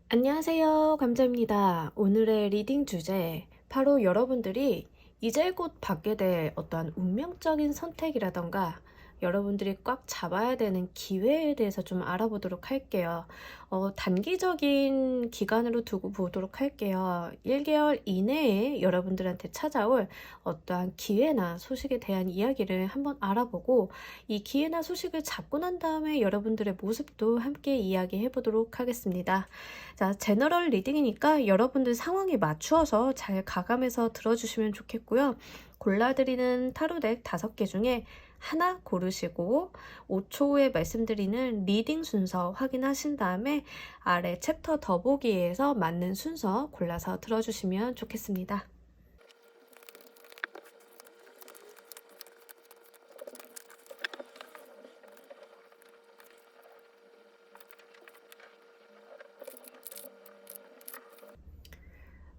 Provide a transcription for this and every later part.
안녕하세요. 감자입니다. 오늘의 리딩 주제, 바로 여러분들이 이제 곧 받게 될 어떠한 운명적인 선택이라던가 여러분들이 꽉 잡아야 되는 기회에 대해서 좀 알아보도록 할게요. 단기적인 기간으로 두고 보도록 할게요. 1개월 이내에 여러분들한테 찾아올 어떠한 기회나 소식에 대한 이야기를 한번 알아보고, 이 기회나 소식을 잡고 난 다음에 여러분들의 모습도 함께 이야기해 보도록 하겠습니다. 자, 제너럴 리딩이니까 여러분들 상황에 맞추어서 잘 가감해서 들어주시면 좋겠고요. 골라드리는 타로덱 5개 중에 하나 고르시고 5초 후에 말씀드리는 리딩 순서 확인하신 다음에 아래 챕터 더보기에서 맞는 순서 골라서 들어주시면 좋겠습니다.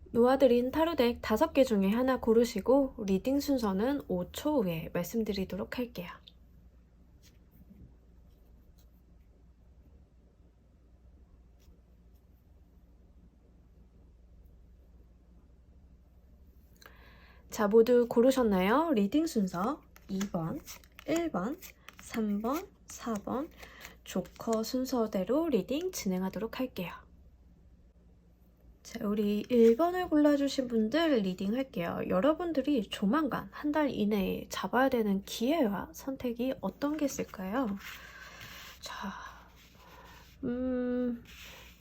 놓아드린 타로덱 5개 중에 하나 고르시고 리딩 순서는 5초 후에 말씀드리도록 할게요. 자, 모두 고르셨나요? 리딩 순서 2번, 1번, 3번, 4번 조커 순서대로 리딩 진행하도록 할게요. 자, 우리 1번을 골라주신 분들 리딩 할게요. 여러분들이 조만간 한 달 이내에 잡아야 되는 기회와 선택이 어떤 게 있을까요? 자,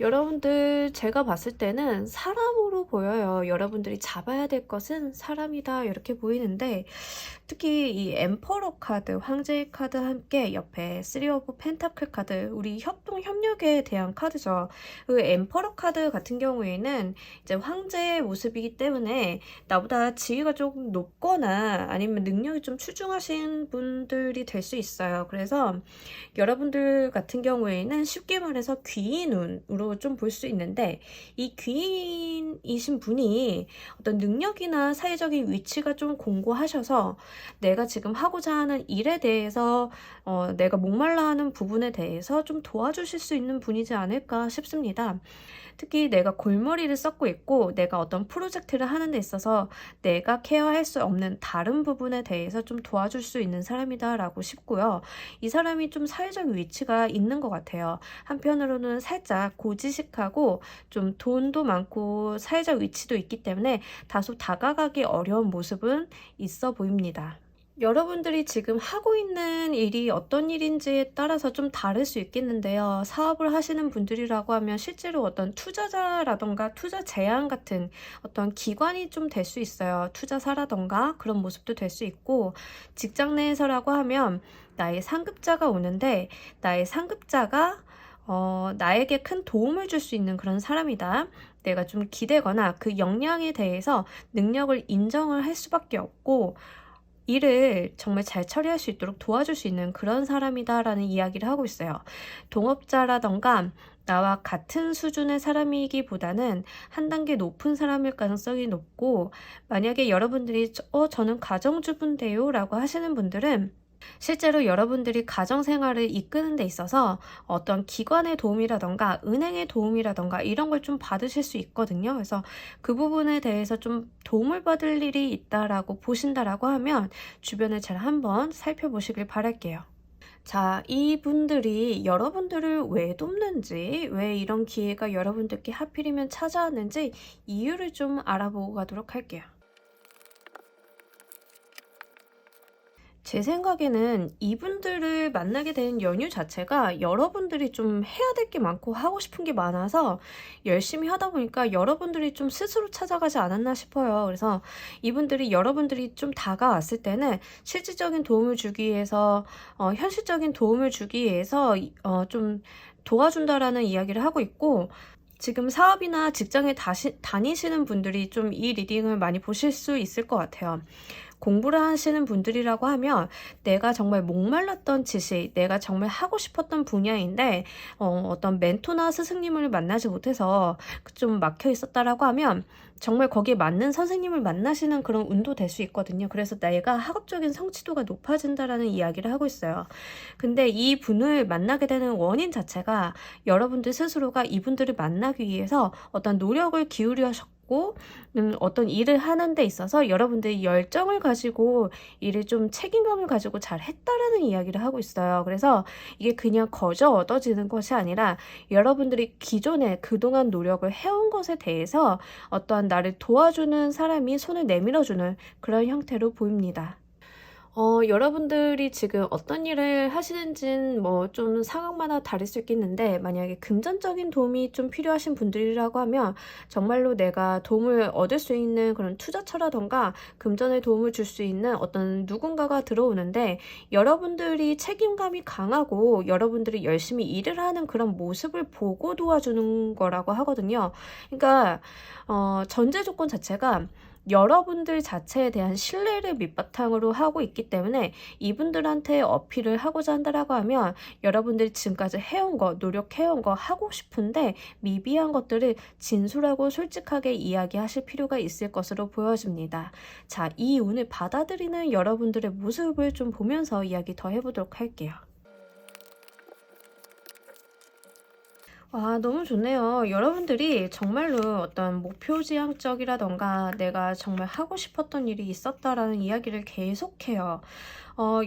여러분들 제가 봤을 때는 사람으로 보여요. 여러분들이 잡아야 될 것은 사람이다 이렇게 보이는데, 특히 이 엠퍼러 카드, 황제의 카드 함께 옆에 3 오브 펜타클 카드, 우리 협동 협력에 대한 카드죠. 그 엠퍼러 카드 같은 경우에는 이제 황제의 모습이기 때문에 나보다 지위가 조금 높거나 아니면 능력이 좀 출중하신 분들이 될 수 있어요. 그래서 여러분들 같은 경우에는 쉽게 말해서 귀인운으로 좀 볼 수 있는데, 이 귀인이신 분이 어떤 능력이나 사회적인 위치가 좀 공고하셔서 내가 지금 하고자 하는 일에 대해서 내가 목말라 하는 부분에 대해서 좀 도와주실 수 있는 분이지 않을까 싶습니다. 특히 내가 골머리를 썩고 있고 내가 어떤 프로젝트를 하는 데 있어서 내가 케어할 수 없는 다른 부분에 대해서 좀 도와줄 수 있는 사람이다 라고 싶고요. 이 사람이 좀 사회적 위치가 있는 것 같아요. 한편으로는 살짝 고지식하고 좀 돈도 많고 사회적 위치도 있기 때문에 다소 다가가기 어려운 모습은 있어 보입니다. 여러분들이 지금 하고 있는 일이 어떤 일인지에 따라서 좀 다를 수 있겠는데요. 사업을 하시는 분들이라고 하면 실제로 어떤 투자자라던가 투자 제안 같은 어떤 기관이 좀 될 수 있어요. 투자사라던가 그런 모습도 될 수 있고, 직장 내에서라고 하면 나의 상급자가 오는데, 나의 상급자가 나에게 큰 도움을 줄 수 있는 그런 사람이다. 내가 좀 기대거나 그 역량에 대해서 능력을 인정을 할 수밖에 없고, 일을 정말 잘 처리할 수 있도록 도와줄 수 있는 그런 사람이다라는 이야기를 하고 있어요. 동업자라던가 나와 같은 수준의 사람이기보다는 한 단계 높은 사람일 가능성이 높고, 만약에 여러분들이 저는 가정주부인데요 라고 하시는 분들은 실제로 여러분들이 가정생활을 이끄는 데 있어서 어떤 기관의 도움이라던가 은행의 도움이라던가 이런 걸 좀 받으실 수 있거든요. 그래서 그 부분에 대해서 좀 도움을 받을 일이 있다라고 보신다라고 하면 주변을 잘 한번 살펴보시길 바랄게요. 자, 이분들이 여러분들을 왜 돕는지, 왜 이런 기회가 여러분들께 하필이면 찾아왔는지 이유를 좀 알아보고 가도록 할게요. 제 생각에는 이분들을 만나게 된 연유 자체가 여러분들이 좀 해야 될 게 많고 하고 싶은 게 많아서 열심히 하다 보니까 여러분들이 좀 스스로 찾아가지 않았나 싶어요. 그래서 이분들이 여러분들이 좀 다가왔을 때는 실질적인 도움을 주기 위해서, 현실적인 도움을 주기 위해서 좀 도와준다라는 이야기를 하고 있고, 지금 사업이나 직장에 다니시는 분들이 좀 이 리딩을 많이 보실 수 있을 것 같아요. 공부를 하시는 분들이라고 하면 내가 정말 목말랐던 지식, 내가 정말 하고 싶었던 분야인데 어떤 멘토나 스승님을 만나지 못해서 좀 막혀 있었다라고 하면 정말 거기에 맞는 선생님을 만나시는 그런 운도 될 수 있거든요. 그래서 내가 학업적인 성취도가 높아진다라는 이야기를 하고 있어요. 근데 이 분을 만나게 되는 원인 자체가 여러분들 스스로가 이분들을 만나기 위해서 어떤 노력을 기울이셨고 어떤 일을 하는 데 있어서 여러분들이 열정을 가지고 일을 좀 책임감을 가지고 잘 했다라는 이야기를 하고 있어요. 그래서 이게 그냥 거저 얻어지는 것이 아니라 여러분들이 기존에 그동안 노력을 해온 것에 대해서 어떠한 나를 도와주는 사람이 손을 내밀어주는 그런 형태로 보입니다. 여러분들이 지금 어떤 일을 하시는지는 뭐 좀 상황마다 다를 수 있겠는데, 만약에 금전적인 도움이 좀 필요하신 분들이라고 하면 정말로 내가 도움을 얻을 수 있는 그런 투자처라던가 금전에 도움을 줄 수 있는 어떤 누군가가 들어오는데, 여러분들이 책임감이 강하고 여러분들이 열심히 일을 하는 그런 모습을 보고 도와주는 거라고 하거든요. 그러니까 전제 조건 자체가 여러분들 자체에 대한 신뢰를 밑바탕으로 하고 있기 때문에 이분들한테 어필을 하고자 한다라고 하면 여러분들이 지금까지 해온 거, 노력해온 거, 하고 싶은데 미비한 것들을 진솔하고 솔직하게 이야기하실 필요가 있을 것으로 보여집니다. 자, 이 운을 받아들이는 여러분들의 모습을 좀 보면서 이야기 더 해보도록 할게요. 와, 너무 좋네요. 여러분들이 정말로 어떤 목표 지향적이라던가 내가 정말 하고 싶었던 일이 있었다라는 이야기를 계속해요.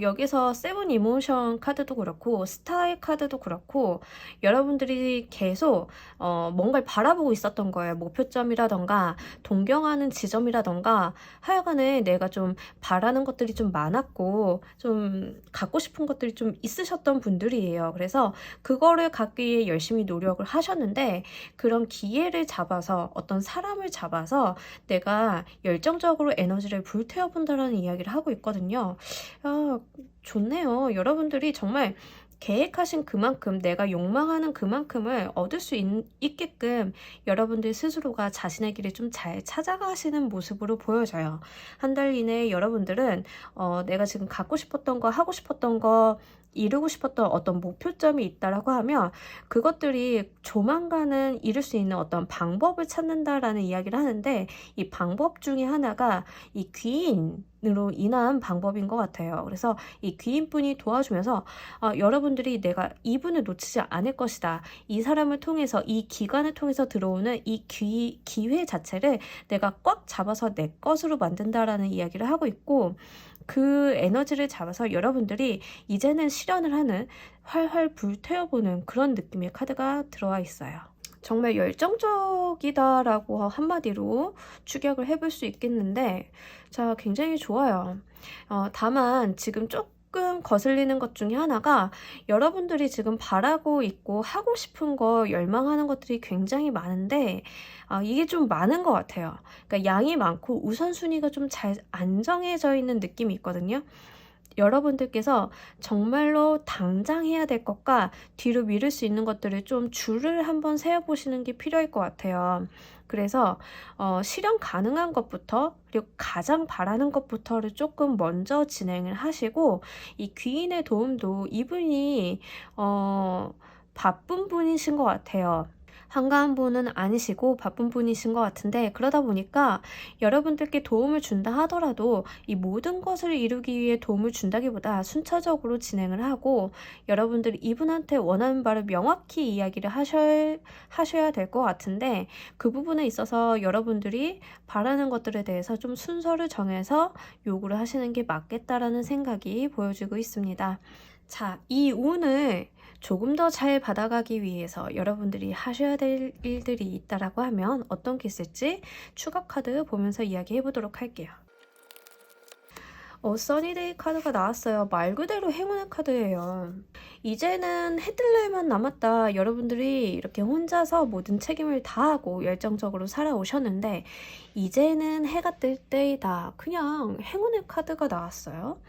여기서 세븐 이모션 카드도 그렇고 스타의 카드도 그렇고 여러분들이 계속 뭔가를 바라보고 있었던 거예요. 목표점이라던가 동경하는 지점이라던가 하여간에 내가 좀 바라는 것들이 좀 많았고 좀 갖고 싶은 것들이 좀 있으셨던 분들이에요. 그래서 그거를 갖기 위해 열심히 노력을 하셨는데 그런 기회를 잡아서 어떤 사람을 잡아서 내가 열정적으로 에너지를 불태워본다라는 이야기를 하고 있거든요. 좋네요. 여러분들이 정말 계획하신 그만큼 내가 욕망하는 그만큼을 얻을 수 있게끔 여러분들 스스로가 자신의 길을 좀 잘 찾아가시는 모습으로 보여져요. 한 달 이내에 여러분들은 내가 지금 갖고 싶었던 거, 하고 싶었던 거, 이루고 싶었던 어떤 목표점이 있다라고 하면 그것들이 조만간은 이룰 수 있는 어떤 방법을 찾는다라는 이야기를 하는데 이 방법 중에 하나가 이 귀인으로 인한 방법인 것 같아요. 그래서 이 귀인분이 도와주면서 여러분들이 내가 이분을 놓치지 않을 것이다. 이 사람을 통해서 이 기관을 통해서 들어오는 이 기회 자체를 내가 꽉 잡아서 내 것으로 만든다라는 이야기를 하고 있고 그 에너지를 잡아서 여러분들이 이제는 실현을 하는 활활 불태워보는 그런 느낌의 카드가 들어와 있어요. 정말 열정적이다라고 한마디로 추격을 해볼 수 있겠는데 자, 굉장히 좋아요. 다만 지금 조금 거슬리는 것 중에 하나가 여러분들이 지금 바라고 있고 하고 싶은 거 열망하는 것들이 굉장히 많은데 이게 좀 많은 것 같아요. 그러니까 양이 많고 우선순위가 좀 잘 안정해져 있는 느낌이 있거든요. 여러분들께서 정말로 당장 해야 될 것과 뒤로 미룰 수 있는 것들을 좀 줄을 한번 세워보시는 게 필요할 것 같아요. 그래서 실현 가능한 것부터 그리고 가장 바라는 것부터를 조금 먼저 진행을 하시고 이 귀인의 도움도 이분이 바쁜 분이신 것 같아요. 한가한 분은 아니시고 바쁜 분이신 것 같은데 그러다 보니까 여러분들께 도움을 준다 하더라도 이 모든 것을 이루기 위해 도움을 준다기보다 순차적으로 진행을 하고 여러분들이 이분한테 원하는 바를 명확히 이야기를 하셔야 될 것 같은데 그 부분에 있어서 여러분들이 바라는 것들에 대해서 좀 순서를 정해서 요구를 하시는 게 맞겠다라는 생각이 보여지고 있습니다. 자, 이 운을 조금 더 잘 받아가기 위해서 여러분들이 하셔야 될 일들이 있다라고 하면 어떤 게 있을지 추가 카드 보면서 이야기해 보도록 할게요. 써니데이 카드가 나왔어요. 말 그대로 행운의 카드예요. 이제는 해 뜰 날만 남았다. 여러분들이 이렇게 혼자서 모든 책임을 다하고 열정적으로 살아오셨는데 이제는 해가 뜰 때이다. 그냥 행운의 카드가 나왔어요.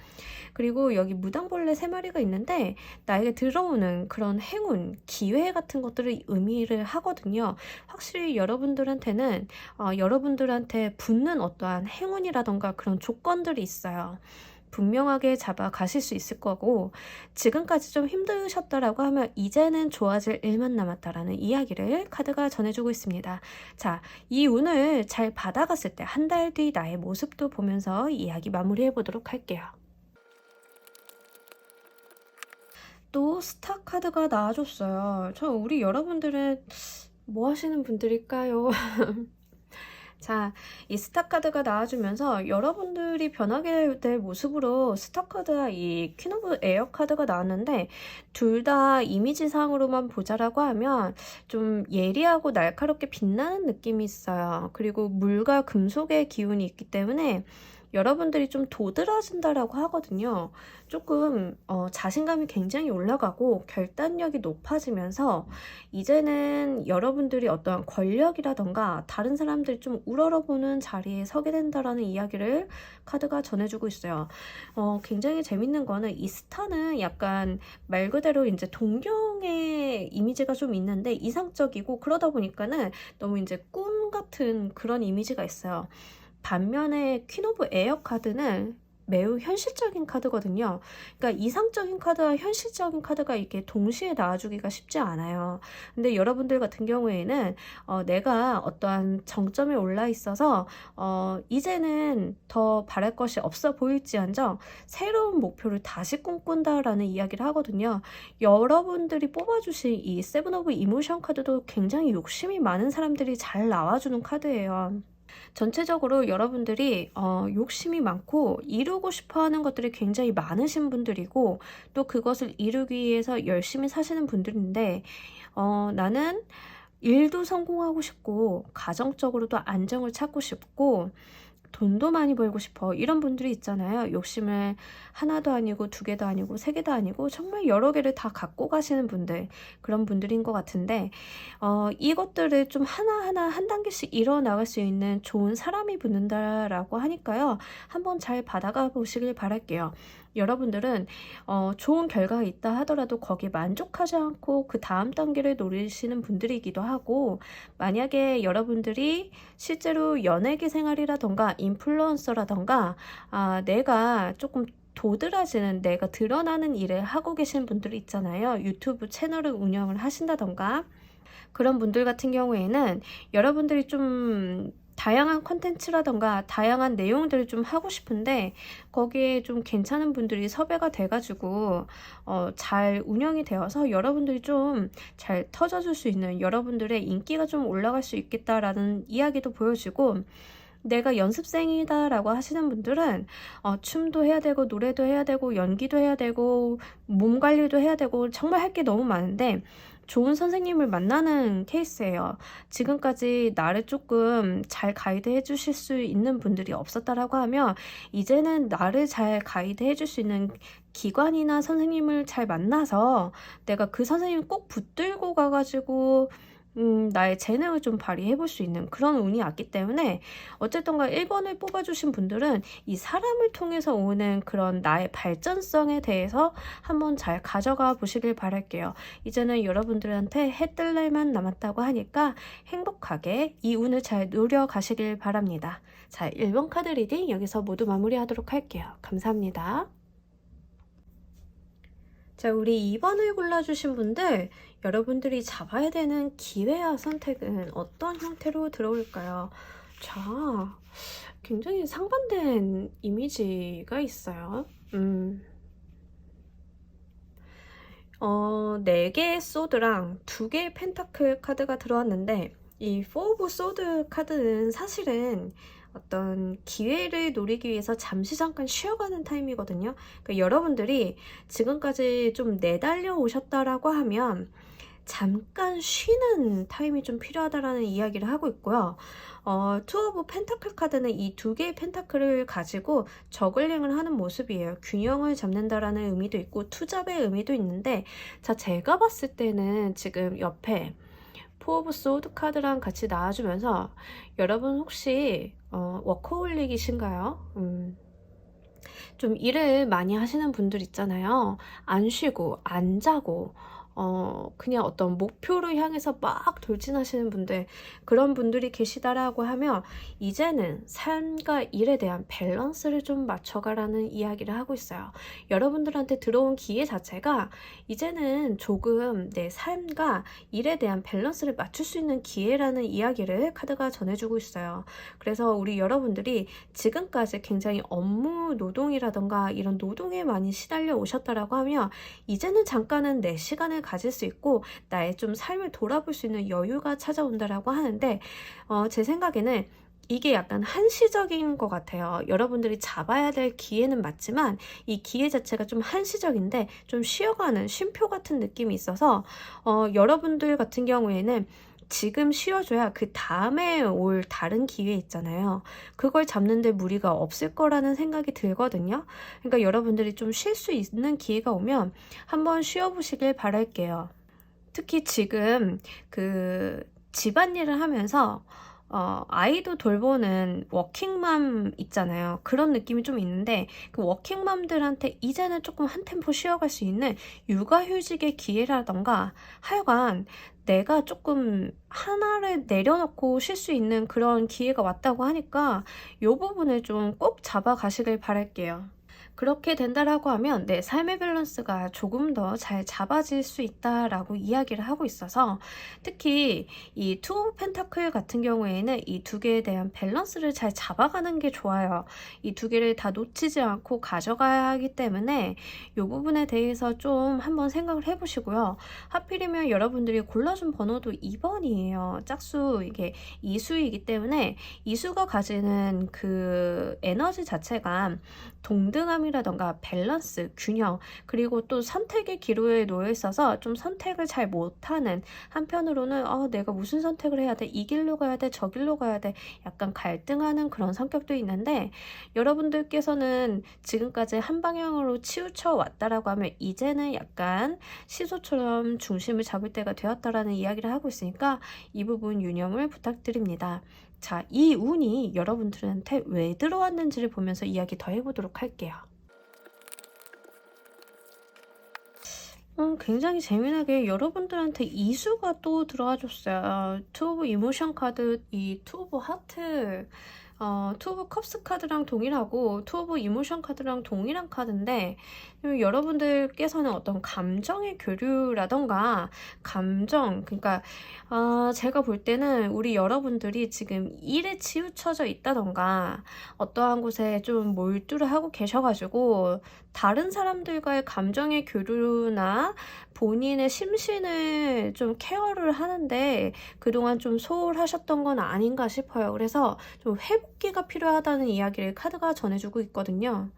그리고 여기 무당벌레 3마리가 있는데 나에게 들어오는 그런 행운, 기회 같은 것들을 의미를 하거든요. 확실히 여러분들한테는 여러분들한테 붙는 어떠한 행운이라던가 그런 조건들이 있어요. 분명하게 잡아 가실 수 있을 거고, 지금까지 좀 힘드셨다라고 하면 이제는 좋아질 일만 남았다라는 이야기를 카드가 전해주고 있습니다. 자, 이 운을 잘 받아갔을 때 한 달 뒤 나의 모습도 보면서 이야기 마무리해 보도록 할게요. 또 스타 카드가 나와줬어요. 우리 여러분들은 뭐 하시는 분들일까요? 자, 이 스타 카드가 나와주면서 여러분들이 변하게 될 모습으로 스타 카드와 이 퀸 오브 에어 카드가 나왔는데 둘 다 이미지상으로만 보자라고 하면 좀 예리하고 날카롭게 빛나는 느낌이 있어요. 그리고 물과 금속의 기운이 있기 때문에 여러분들이 좀 도드라진다라고 하거든요. 조금 자신감이 굉장히 올라가고 결단력이 높아지면서 이제는 여러분들이 어떠한 권력이라던가 다른 사람들이 좀 우러러보는 자리에 서게 된다라는 이야기를 카드가 전해주고 있어요. 굉장히 재밌는 거는 이 스타는 약간 말 그대로 이제 동경의 이미지가 좀 있는데 이상적이고 그러다 보니까는 너무 이제 꿈 같은 그런 이미지가 있어요. 반면에 퀸 오브 에어 카드는 매우 현실적인 카드거든요. 그러니까 이상적인 카드와 현실적인 카드가 이렇게 동시에 나와주기가 쉽지 않아요. 근데 여러분들 같은 경우에는 내가 어떠한 정점에 올라 있어서 이제는 더 바랄 것이 없어 보일지언정 새로운 목표를 다시 꿈꾼다라는 이야기를 하거든요. 여러분들이 뽑아주신 이 세븐 오브 이모션 카드도 굉장히 욕심이 많은 사람들이 잘 나와주는 카드예요. 전체적으로 여러분들이 욕심이 많고 이루고 싶어 하는 것들이 굉장히 많으신 분들이고 또 그것을 이루기 위해서 열심히 사시는 분들인데 나는 일도 성공하고 싶고 가정적으로도 안정을 찾고 싶고 돈도 많이 벌고 싶어 이런 분들이 있잖아요. 욕심을 하나도 아니고 2개도 아니고 3개도 아니고 정말 여러 개를 다 갖고 가시는 분들, 그런 분들인 것 같은데 이것들을 좀 하나하나 한 단계씩 이뤄나갈 수 있는 좋은 사람이 붙는다라고 하니까요. 한번 잘 받아가 보시길 바랄게요. 여러분들은 좋은 결과가 있다 하더라도 거기에 만족하지 않고 그 다음 단계를 노리시는 분들이기도 하고, 만약에 여러분들이 실제로 연예계 생활이라던가 인플루언서라던가 내가 조금 도드라지는, 내가 드러나는 일을 하고 계신 분들이 있잖아요. 유튜브 채널을 운영을 하신다던가 그런 분들 같은 경우에는 여러분들이 좀 다양한 컨텐츠라던가 다양한 내용들을 좀 하고 싶은데 거기에 좀 괜찮은 분들이 섭외가 돼가지고 잘 운영이 되어서 여러분들이 좀 잘 터져줄 수 있는, 여러분들의 인기가 좀 올라갈 수 있겠다라는 이야기도 보여주고, 내가 연습생이다 라고 하시는 분들은 춤도 해야 되고 노래도 해야 되고 연기도 해야 되고 몸 관리도 해야 되고 정말 할 게 너무 많은데 좋은 선생님을 만나는 케이스예요. 지금까지 나를 조금 잘 가이드해 주실 수 있는 분들이 없었다라고 하면 이제는 나를 잘 가이드해 줄 수 있는 기관이나 선생님을 잘 만나서 내가 그 선생님 꼭 붙들고 가가지고 나의 재능을 좀 발휘해 볼 수 있는 그런 운이 왔기 때문에 어쨌든가 1번을 뽑아주신 분들은 이 사람을 통해서 오는 그런 나의 발전성에 대해서 한번 잘 가져가 보시길 바랄게요. 이제는 여러분들한테 해 뜰 날만 남았다고 하니까 행복하게 이 운을 잘 누려가시길 바랍니다. 자, 1번 카드 리딩 여기서 모두 마무리하도록 할게요. 감사합니다. 자, 우리 2번을 골라주신 분들, 여러분들이 잡아야 되는 기회와 선택은 어떤 형태로 들어올까요? 자, 굉장히 상반된 이미지가 있어요. 4개의 소드랑 2개의 펜타클 카드가 들어왔는데 이 4 오브 소드 카드는 사실은 어떤 기회를 노리기 위해서 잠시 잠깐 쉬어가는 타임이거든요. 그러니까 여러분들이 지금까지 좀 내달려 오셨다라고 하면 잠깐 쉬는 타임이 좀 필요하다라는 이야기를 하고 있고요. 투 오브 펜타클 카드는 이 두 개의 펜타클을 가지고 저글링을 하는 모습이에요. 균형을 잡는다라는 의미도 있고 투잡의 의미도 있는데, 자, 제가 봤을 때는 지금 옆에 포 오브 소드 카드랑 같이 나와주면서 여러분 혹시 워커홀릭이신가요? 좀 일을 많이 하시는 분들 있잖아요. 안 쉬고 안 자고 그냥 어떤 목표를 향해서 막 돌진하시는 분들, 그런 분들이 계시다라고 하면 이제는 삶과 일에 대한 밸런스를 좀 맞춰가라는 이야기를 하고 있어요. 여러분들한테 들어온 기회 자체가 이제는 조금 내 삶과 일에 대한 밸런스를 맞출 수 있는 기회라는 이야기를 카드가 전해주고 있어요. 그래서 우리 여러분들이 지금까지 굉장히 업무 노동이라던가 이런 노동에 많이 시달려 오셨다라고 하면 이제는 잠깐은 내 시간을 가질 수 있고 나의 좀 삶을 돌아볼 수 있는 여유가 찾아온다라고 하는데, 제 생각에는 이게 약간 한시적인 것 같아요. 여러분들이 잡아야 될 기회는 맞지만 이 기회 자체가 좀 한시적인데 좀 쉬어가는 쉼표 같은 느낌이 있어서 여러분들 같은 경우에는 지금 쉬어줘야 그 다음에 올 다른 기회 있잖아요. 그걸 잡는데 무리가 없을 거라는 생각이 들거든요. 그러니까 여러분들이 좀 쉴 수 있는 기회가 오면 한번 쉬어보시길 바랄게요. 특히 지금 그 집안일을 하면서 아이도 돌보는 워킹맘 있잖아요. 그런 느낌이 좀 있는데 그 워킹맘들한테 이제는 조금 한 템포 쉬어갈 수 있는 육아휴직의 기회라던가 하여간 내가 조금 하나를 내려놓고 쉴 수 있는 그런 기회가 왔다고 하니까 이 부분을 좀 꼭 잡아가시길 바랄게요. 그렇게 된다라고 하면 내 삶의 밸런스가 조금 더 잘 잡아질 수 있다라고 이야기를 하고 있어서, 특히 이 투 오브 펜타클 같은 경우에는 이 두 개에 대한 밸런스를 잘 잡아가는 게 좋아요. 이 두 개를 다 놓치지 않고 가져가야 하기 때문에 이 부분에 대해서 좀 한번 생각을 해보시고요. 하필이면 여러분들이 골라준 번호도 2번이에요. 짝수 이게 이수이기 때문에 이수가 가지는 그 에너지 자체가 동등함이라던가 밸런스, 균형, 그리고 또 선택의 기로에 놓여 있어서 좀 선택을 잘 못하는, 한편으로는 내가 무슨 선택을 해야 돼? 이 길로 가야 돼? 저 길로 가야 돼? 약간 갈등하는 그런 성격도 있는데, 여러분들께서는 지금까지 한 방향으로 치우쳐 왔다라고 하면 이제는 약간 시소처럼 중심을 잡을 때가 되었다라는 이야기를 하고 있으니까 이 부분 유념을 부탁드립니다. 자, 이 운이 여러분들한테 왜 들어왔는지를 보면서 이야기 더 해보도록 할게요. 굉장히 재미나게 여러분들한테 이수가 또 들어와 줬어요. 투 오브 이모션 카드, 이 투 오브 하트, 투 오브 컵스 카드랑 동일하고 투 오브 이모션 카드랑 동일한 카드인데, 여러분들께서는 어떤 감정의 교류라던가 그러니까 제가 볼 때는 우리 여러분들이 지금 일에 치우쳐져 있다던가 어떠한 곳에 좀 몰두를 하고 계셔가지고 다른 사람들과의 감정의 교류나 본인의 심신을 좀 케어를 하는데 그동안 좀 소홀하셨던 건 아닌가 싶어요. 그래서 좀 회복기가 필요하다는 이야기를 카드가 전해주고 있거든요.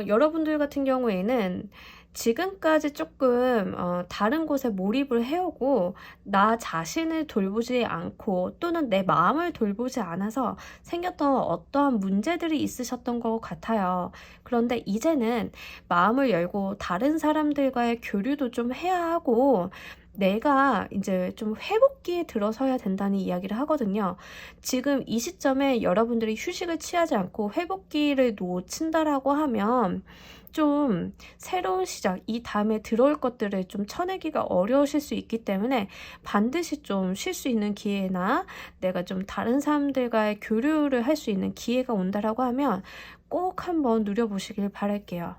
여러분들 같은 경우에는 지금까지 조금 다른 곳에 몰입을 해오고 나 자신을 돌보지 않고 또는 내 마음을 돌보지 않아서 생겼던 어떠한 문제들이 있으셨던 것 같아요. 그런데 이제는 마음을 열고 다른 사람들과의 교류도 좀 해야 하고 내가 이제 좀 회복기에 들어서야 된다는 이야기를 하거든요. 지금 이 시점에 여러분들이 휴식을 취하지 않고 회복기를 놓친다라고 하면 좀 새로운 시작, 이 다음에 들어올 것들을 좀 쳐내기가 어려우실 수 있기 때문에 반드시 좀 쉴 수 있는 기회나 내가 좀 다른 사람들과의 교류를 할 수 있는 기회가 온다라고 하면 꼭 한번 누려보시길 바랄게요.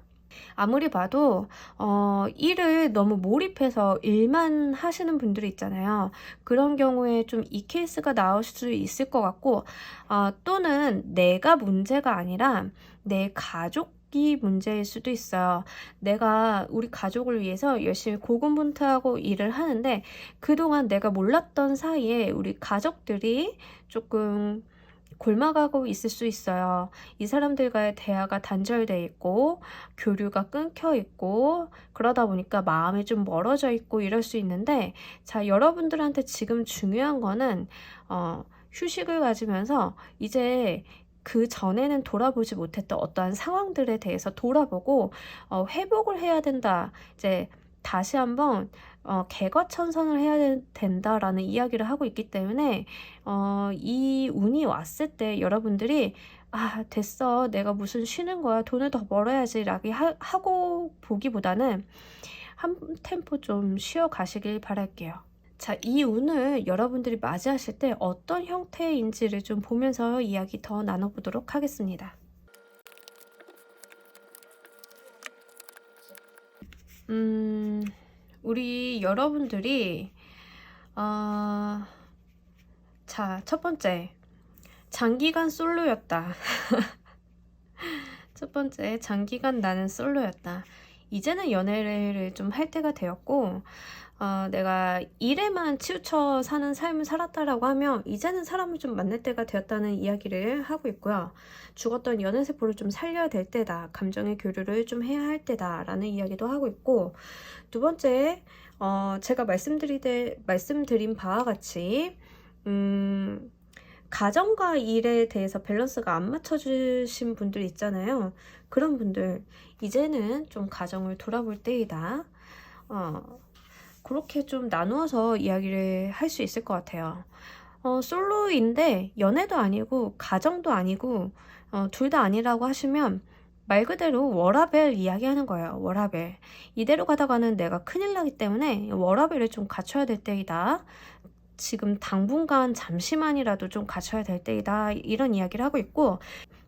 아무리 봐도 일을 너무 몰입해서 일만 하시는 분들이 있잖아요. 그런 경우에 좀 이 케이스가 나올 수 있을 것 같고, 또는 내가 문제가 아니라 내 가족이 문제일 수도 있어요. 내가 우리 가족을 위해서 열심히 고군분투하고 일을 하는데 그동안 내가 몰랐던 사이에 우리 가족들이 조금 골마가고 있을 수 있어요. 이 사람들과의 대화가 단절돼 있고 교류가 끊겨 있고 그러다 보니까 마음이 좀 멀어져 있고 이럴 수 있는데, 자, 여러분들한테 지금 중요한 거는 휴식을 가지면서 이제 그 전에는 돌아보지 못했던 어떠한 상황들에 대해서 돌아보고 회복을 해야 된다. 이제 다시 한번 개과천선을 해야 된다라는 이야기를 하고 있기 때문에 이 운이 왔을 때 여러분들이 아, 됐어, 내가 무슨 쉬는 거야, 돈을 더 벌어야지 라고 하고 보기보다는 한 템포 좀 쉬어 가시길 바랄게요. 자, 이 운을 여러분들이 맞이하실 때 어떤 형태인지를 좀 보면서 이야기 더 나눠보도록 하겠습니다. 우리 여러분들이 자, 첫 번째, 장기간 솔로였다. 첫 번째, 장기간 나는 솔로였다. 이제는 연애를 좀 할 때가 되었고, 내가 일에만 치우쳐 사는 삶을 살았다라고 하면 이제는 사람을 좀 만날 때가 되었다는 이야기를 하고 있고요. 죽었던 연애세포를 좀 살려야 될 때다. 감정의 교류를 좀 해야 할 때다 라는 이야기도 하고 있고, 두 번째, 제가 말씀드린 바와 같이 가정과 일에 대해서 밸런스가 안 맞춰주신 분들 있잖아요. 그런 분들, 이제는 좀 가정을 돌아볼 때이다. 그렇게 좀 나누어서 이야기를 할 수 있을 것 같아요. 솔로인데 연애도 아니고 가정도 아니고 둘 다 아니라고 하시면 말 그대로 워라밸 이야기하는 거예요. 워라밸. 이대로 가다가는 내가 큰일 나기 때문에 워라밸을 좀 갖춰야 될 때이다. 지금 당분간 잠시만이라도 좀 갖춰야 될 때이다. 이런 이야기를 하고 있고,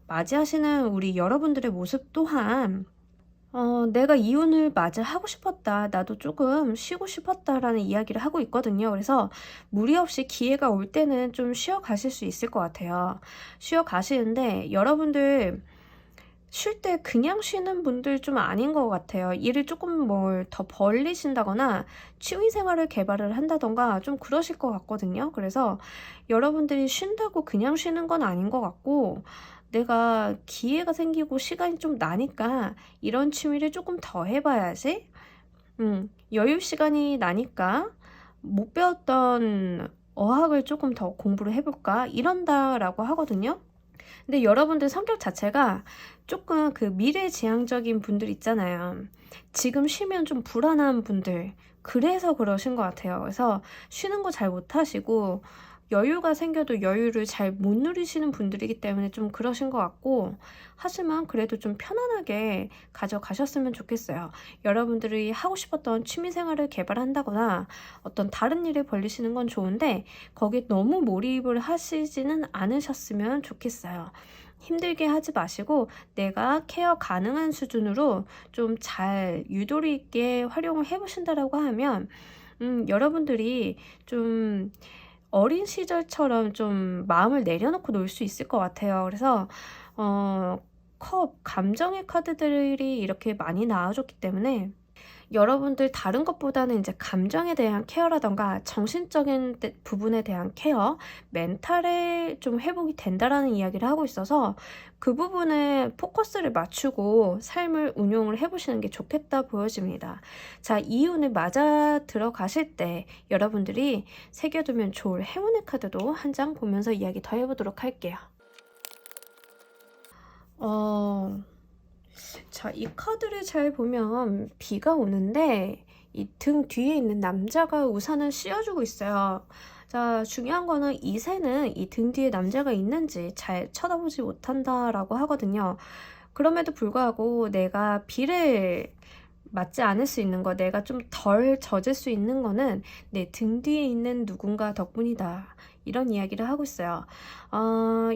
맞이하시는 우리 여러분들의 모습 또한 내가 이 운을 맞이하고 싶었다. 나도 조금 쉬고 싶었다라는 이야기를 하고 있거든요. 그래서 무리 없이 기회가 올 때는 좀 쉬어 가실 수 있을 것 같아요. 쉬어 가시는데 여러분들 쉴 때 그냥 쉬는 분들 좀 아닌 것 같아요. 일을 조금 뭘 더 벌리신다거나 취미 생활을 개발을 한다던가 좀 그러실 것 같거든요. 그래서 여러분들이 쉰다고 그냥 쉬는 건 아닌 것 같고, 내가 기회가 생기고 시간이 좀 나니까 이런 취미를 조금 더 해봐야지. 여유 시간이 나니까 못 배웠던 어학을 조금 더 공부를 해볼까? 이런다라고 하거든요. 근데 여러분들 성격 자체가 조금 그 미래지향적인 분들 있잖아요. 지금 쉬면 좀 불안한 분들. 그래서 그러신 것 같아요. 그래서 쉬는 거 잘 못하시고 여유가 생겨도 여유를 잘 못 누리시는 분들이기 때문에 좀 그러신 것 같고, 하지만 그래도 좀 편안하게 가져가셨으면 좋겠어요. 여러분들이 하고 싶었던 취미생활을 개발한다거나 어떤 다른 일을 벌리시는 건 좋은데 거기에 너무 몰입을 하시지는 않으셨으면 좋겠어요. 힘들게 하지 마시고 내가 케어 가능한 수준으로 좀 잘 유도리 있게 활용을 해보신다라고 하면 여러분들이 좀 어린 시절처럼 좀 마음을 내려놓고 놀 수 있을 것 같아요. 그래서 감정의 카드들이 이렇게 많이 나와줬기 때문에 여러분들 다른 것보다는 이제 감정에 대한 케어라던가 정신적인 부분에 대한 케어, 멘탈에 좀 회복이 된다라는 이야기를 하고 있어서 그 부분에 포커스를 맞추고 삶을 운용을 해보시는 게 좋겠다 보여집니다. 자, 이 운을 맞아 들어가실 때 여러분들이 새겨두면 좋을 행운의 카드도 한 장 보면서 이야기 더 해보도록 할게요. 자, 이 카드를 잘 보면 비가 오는데 이 등 뒤에 있는 남자가 우산을 씌워주고 있어요. 자, 중요한 거는 이 새는 이 등 뒤에 남자가 있는지 잘 쳐다보지 못한다라고 하거든요. 그럼에도 불구하고 내가 비를 맞지 않을 수 있는 거, 내가 좀 덜 젖을 수 있는 거는 내 등 뒤에 있는 누군가 덕분이다. 이런 이야기를 하고 있어요.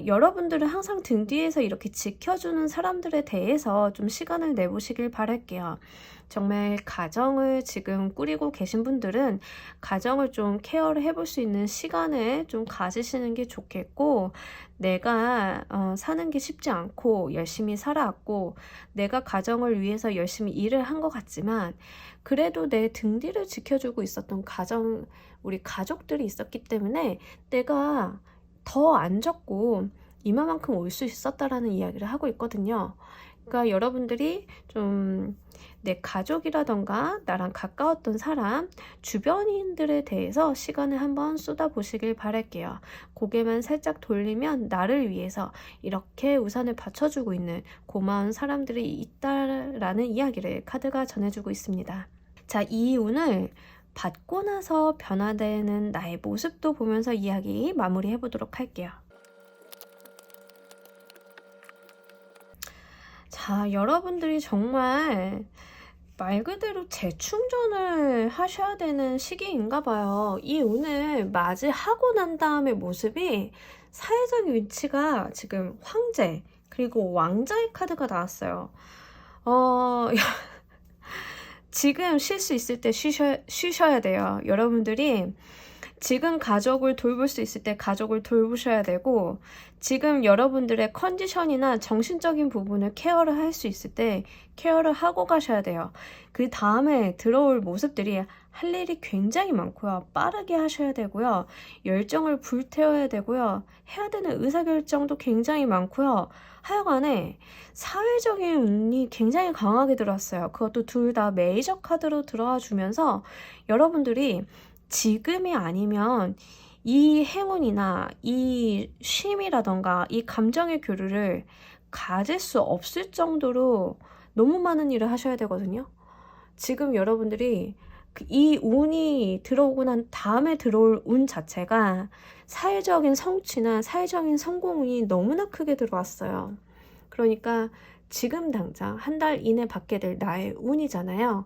여러분들은 항상 등 뒤에서 이렇게 지켜주는 사람들에 대해서 좀 시간을 내보시길 바랄게요. 정말 가정을 지금 꾸리고 계신 분들은 가정을 좀 케어를 해볼 수 있는 시간을 좀 가지시는 게 좋겠고, 내가 사는 게 쉽지 않고 열심히 살아왔고 내가 가정을 위해서 열심히 일을 한 것 같지만 그래도 내 등 뒤를 지켜주고 있었던 우리 가족들이 있었기 때문에 내가 더 안 졌고 이만큼 올 수 있었다라는 이야기를 하고 있거든요. 그러니까 여러분들이 좀 내 가족이라던가 나랑 가까웠던 사람, 주변인들에 대해서 시간을 한번 쏟아보시길 바랄게요. 고개만 살짝 돌리면 나를 위해서 이렇게 우산을 받쳐주고 있는 고마운 사람들이 있다라는 이야기를 카드가 전해주고 있습니다. 자, 이 운을 받고 나서 변화되는 나의 모습도 보면서 이야기 마무리해 보도록 할게요. 자, 여러분들이 정말 말 그대로 재충전을 하셔야 되는 시기인가 봐요. 이 운을 맞이하고 난 다음의 모습이 사회적 위치가 지금 황제 그리고 왕자의 카드가 나왔어요. 지금 쉴 수 있을 때 쉬셔야 돼요. 여러분들이 지금 가족을 돌볼 수 있을 때 가족을 돌보셔야 되고, 지금 여러분들의 컨디션이나 정신적인 부분을 케어를 할 수 있을 때 케어를 하고 가셔야 돼요. 그 다음에 들어올 모습들이 할 일이 굉장히 많고요. 빠르게 하셔야 되고요. 열정을 불태워야 되고요. 해야 되는 의사결정도 굉장히 많고요. 하여간에 사회적인 운이 굉장히 강하게 들어왔어요. 그것도 둘 다 메이저 카드로 들어와 주면서 여러분들이 지금이 아니면 이 행운이나 이 쉼이라던가 이 감정의 교류를 가질 수 없을 정도로 너무 많은 일을 하셔야 되거든요. 지금 여러분들이 이 운이 들어오고 난 다음에 들어올 운 자체가 사회적인 성취나 사회적인 성공운이 너무나 크게 들어왔어요. 그러니까 지금 당장 한 달 이내 받게 될 나의 운이잖아요.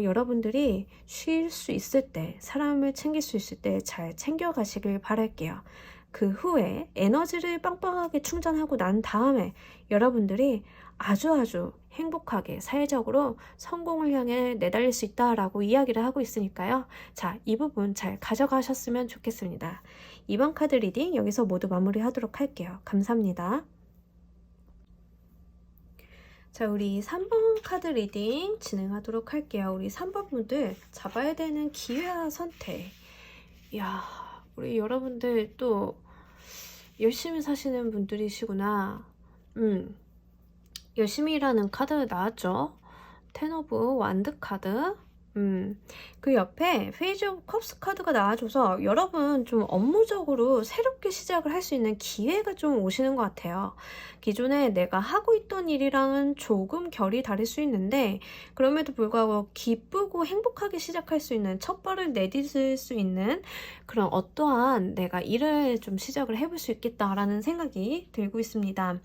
여러분들이 쉴 수 있을 때, 사람을 챙길 수 있을 때 잘 챙겨가시길 바랄게요. 그 후에 에너지를 빵빵하게 충전하고 난 다음에 여러분들이 아주 행복하게 사회적으로 성공을 향해 내달릴 수 있다라고 이야기를 하고 있으니까요. 자, 이 부분 잘 가져가셨으면 좋겠습니다. 이번 카드 리딩 여기서 모두 마무리하도록 할게요. 감사합니다. 자, 우리 3번 카드 리딩 진행하도록 할게요. 우리 3번 분들 잡아야 되는 기회와 선택. 이야, 우리 여러분들 또 열심히 사시는 분들이시구나. 열심히 일하는 카드 나왔죠? 텐 오브 완드 카드. 그 옆에 페이지 오브 컵스 카드가 나와줘서 여러분 좀 업무적으로 새롭게 시작을 할 수 있는 기회가 좀 오시는 것 같아요. 기존에 내가 하고 있던 일이랑은 조금 결이 다를 수 있는데 그럼에도 불구하고 기쁘고 행복하게 시작할 수 있는 첫 발을 내딛을 수 있는 그런 어떠한 내가 일을 좀 시작을 해볼 수 있겠다라는 생각이 들고 있습니다.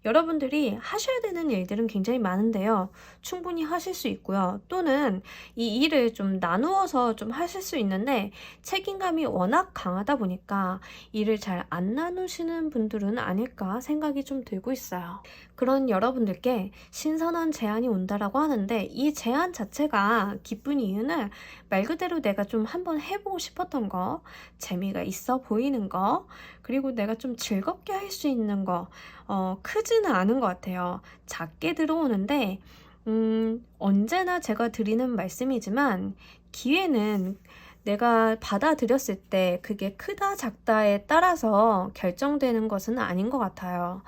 여러분들이 하셔야 되는 일들은 굉장히 많은데요. 충분히 하실 수 있고요. 또는 이 일을 좀 나누어서 좀 하실 수 있는데 책임감이 워낙 강하다 보니까 일을 잘 안 나누시는 분들은 아닐까 생각이 좀 들고 있어요. 그런 여러분들께 신선한 제안이 온다라고 하는데 이 제안 자체가 기쁜 이유는 말 그대로 내가 좀 한번 해보고 싶었던 거, 재미가 있어 보이는 거, 그리고 내가 좀 즐겁게 할 수 있는 거, 크지는 않은 것 같아요. 작게 들어오는데 언제나 제가 드리는 말씀이지만 기회는 내가 받아들였을 때 그게 크다 작다에 따라서 결정되는 것은 아닌 것 같아요.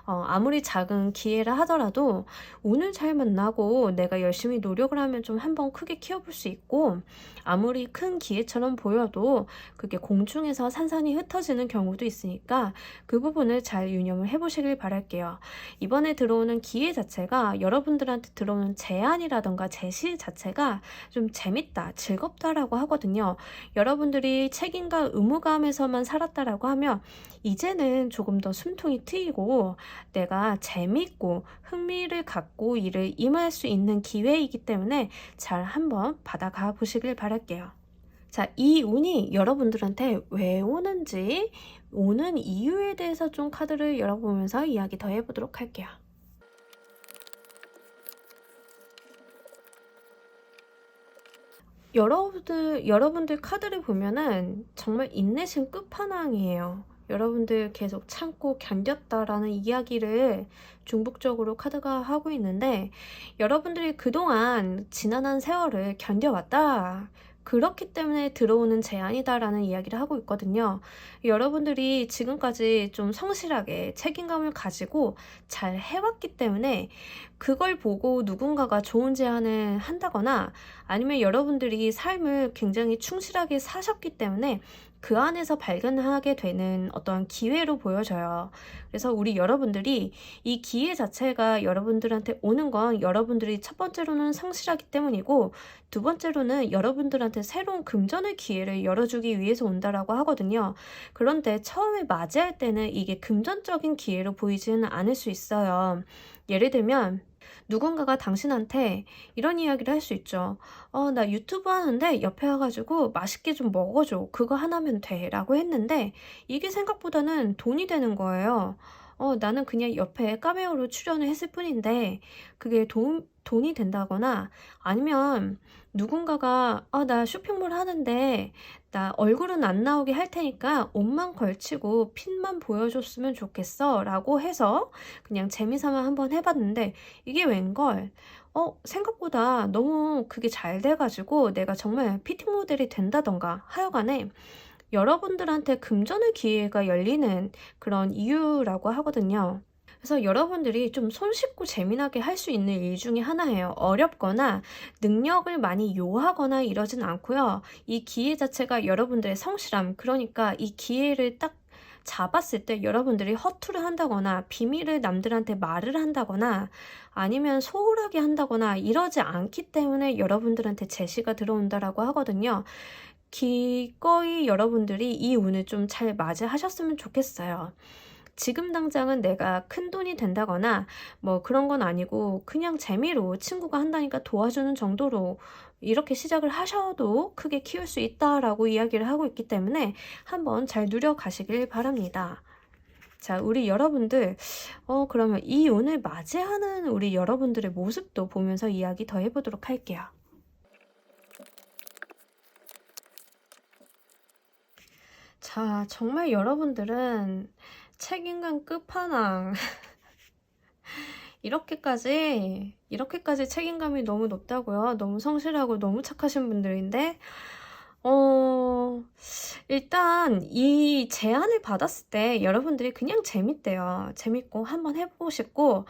아무리 작은 기회라 하더라도 운을 잘 만나고 내가 열심히 노력을 하면 좀 한번 크게 키워볼 수 있고 아무리 큰 기회처럼 보여도 그게 공중에서 산산이 흩어지는 경우도 있으니까 그 부분을 잘 유념을 해보시길 바랄게요. 이번에 들어오는 기회 자체가 여러분들한테 들어오는 제안이라던가 제시 자체가 좀 재밌다, 즐겁다라고 하거든요. 여러분들이 책임과 의무감에서만 살았다라고 하면 이제는 조금 더 숨통이 트이고 내가 재밌고 흥미를 갖고 일을 임할 수 있는 기회이기 때문에 잘 한번 받아가 보시길 바랄게요. 자, 이 운이 여러분들한테 왜 오는지 오는 이유에 대해서 좀 카드를 열어보면서 이야기 더 해보도록 할게요. 여러분들 카드를 보면은 정말 인내심 끝판왕이에요. 여러분들 계속 참고 견뎠다라는 이야기를 중복적으로 카드가 하고 있는데 여러분들이 그동안 지난한 세월을 견뎌왔다. 그렇기 때문에 들어오는 제안이다라는 이야기를 하고 있거든요. 여러분들이 지금까지 좀 성실하게 책임감을 가지고 잘 해왔기 때문에 그걸 보고 누군가가 좋은 제안을 한다거나 아니면 여러분들이 삶을 굉장히 충실하게 사셨기 때문에 그 안에서 발견하게 되는 어떤 기회로 보여져요. 그래서 우리 여러분들이 이 기회 자체가 여러분들한테 오는 건 여러분들이 첫 번째로는 성실하기 때문이고 두 번째로는 여러분들한테 새로운 금전의 기회를 열어주기 위해서 온다라고 하거든요. 그런데 처음에 맞이할 때는 이게 금전적인 기회로 보이지는 않을 수 있어요. 예를 들면 누군가가 당신한테 이런 이야기를 할 수 있죠. 나 유튜브 하는데 옆에 와가지고 맛있게 좀 먹어줘. 그거 하나면 돼. 라고 했는데 이게 생각보다는 돈이 되는 거예요. 나는 그냥 옆에 카메오로 출연을 했을 뿐인데 그게 돈이 된다거나 아니면 누군가가 나 쇼핑몰 하는데 나 얼굴은 안 나오게 할 테니까 옷만 걸치고 핏만 보여줬으면 좋겠어 라고 해서 그냥 재미삼아 한번 해봤는데 이게 웬걸 생각보다 너무 그게 잘 돼가지고 내가 정말 피팅 모델이 된다던가 하여간에 여러분들한테 금전의 기회가 열리는 그런 이유라고 하거든요. 그래서 여러분들이 좀 손쉽고 재미나게 할 수 있는 일 중에 하나예요. 어렵거나 능력을 많이 요하거나 이러진 않고요. 이 기회 자체가 여러분들의 성실함, 그러니까 이 기회를 딱 잡았을 때 여러분들이 허투루 한다거나 비밀을 남들한테 말을 한다거나 아니면 소홀하게 한다거나 이러지 않기 때문에 여러분들한테 제시가 들어온다라고 하거든요. 기꺼이 여러분들이 이 운을 좀 잘 맞이하셨으면 좋겠어요. 지금 당장은 내가 큰 돈이 된다거나 뭐 그런 건 아니고 그냥 재미로 친구가 한다니까 도와주는 정도로 이렇게 시작을 하셔도 크게 키울 수 있다라고 이야기를 하고 있기 때문에 한번 잘 누려가시길 바랍니다. 자, 우리 여러분들 그러면 이 운을 맞이하는 우리 여러분들의 모습도 보면서 이야기 더 해보도록 할게요. 자, 정말 여러분들은 책임감 끝판왕. 이렇게까지 책임감이 너무 높다고요? 너무 성실하고 너무 착하신 분들인데 일단 이 제안을 받았을 때 여러분들이 그냥 재밌대요. 재밌고 한번 해보고 싶고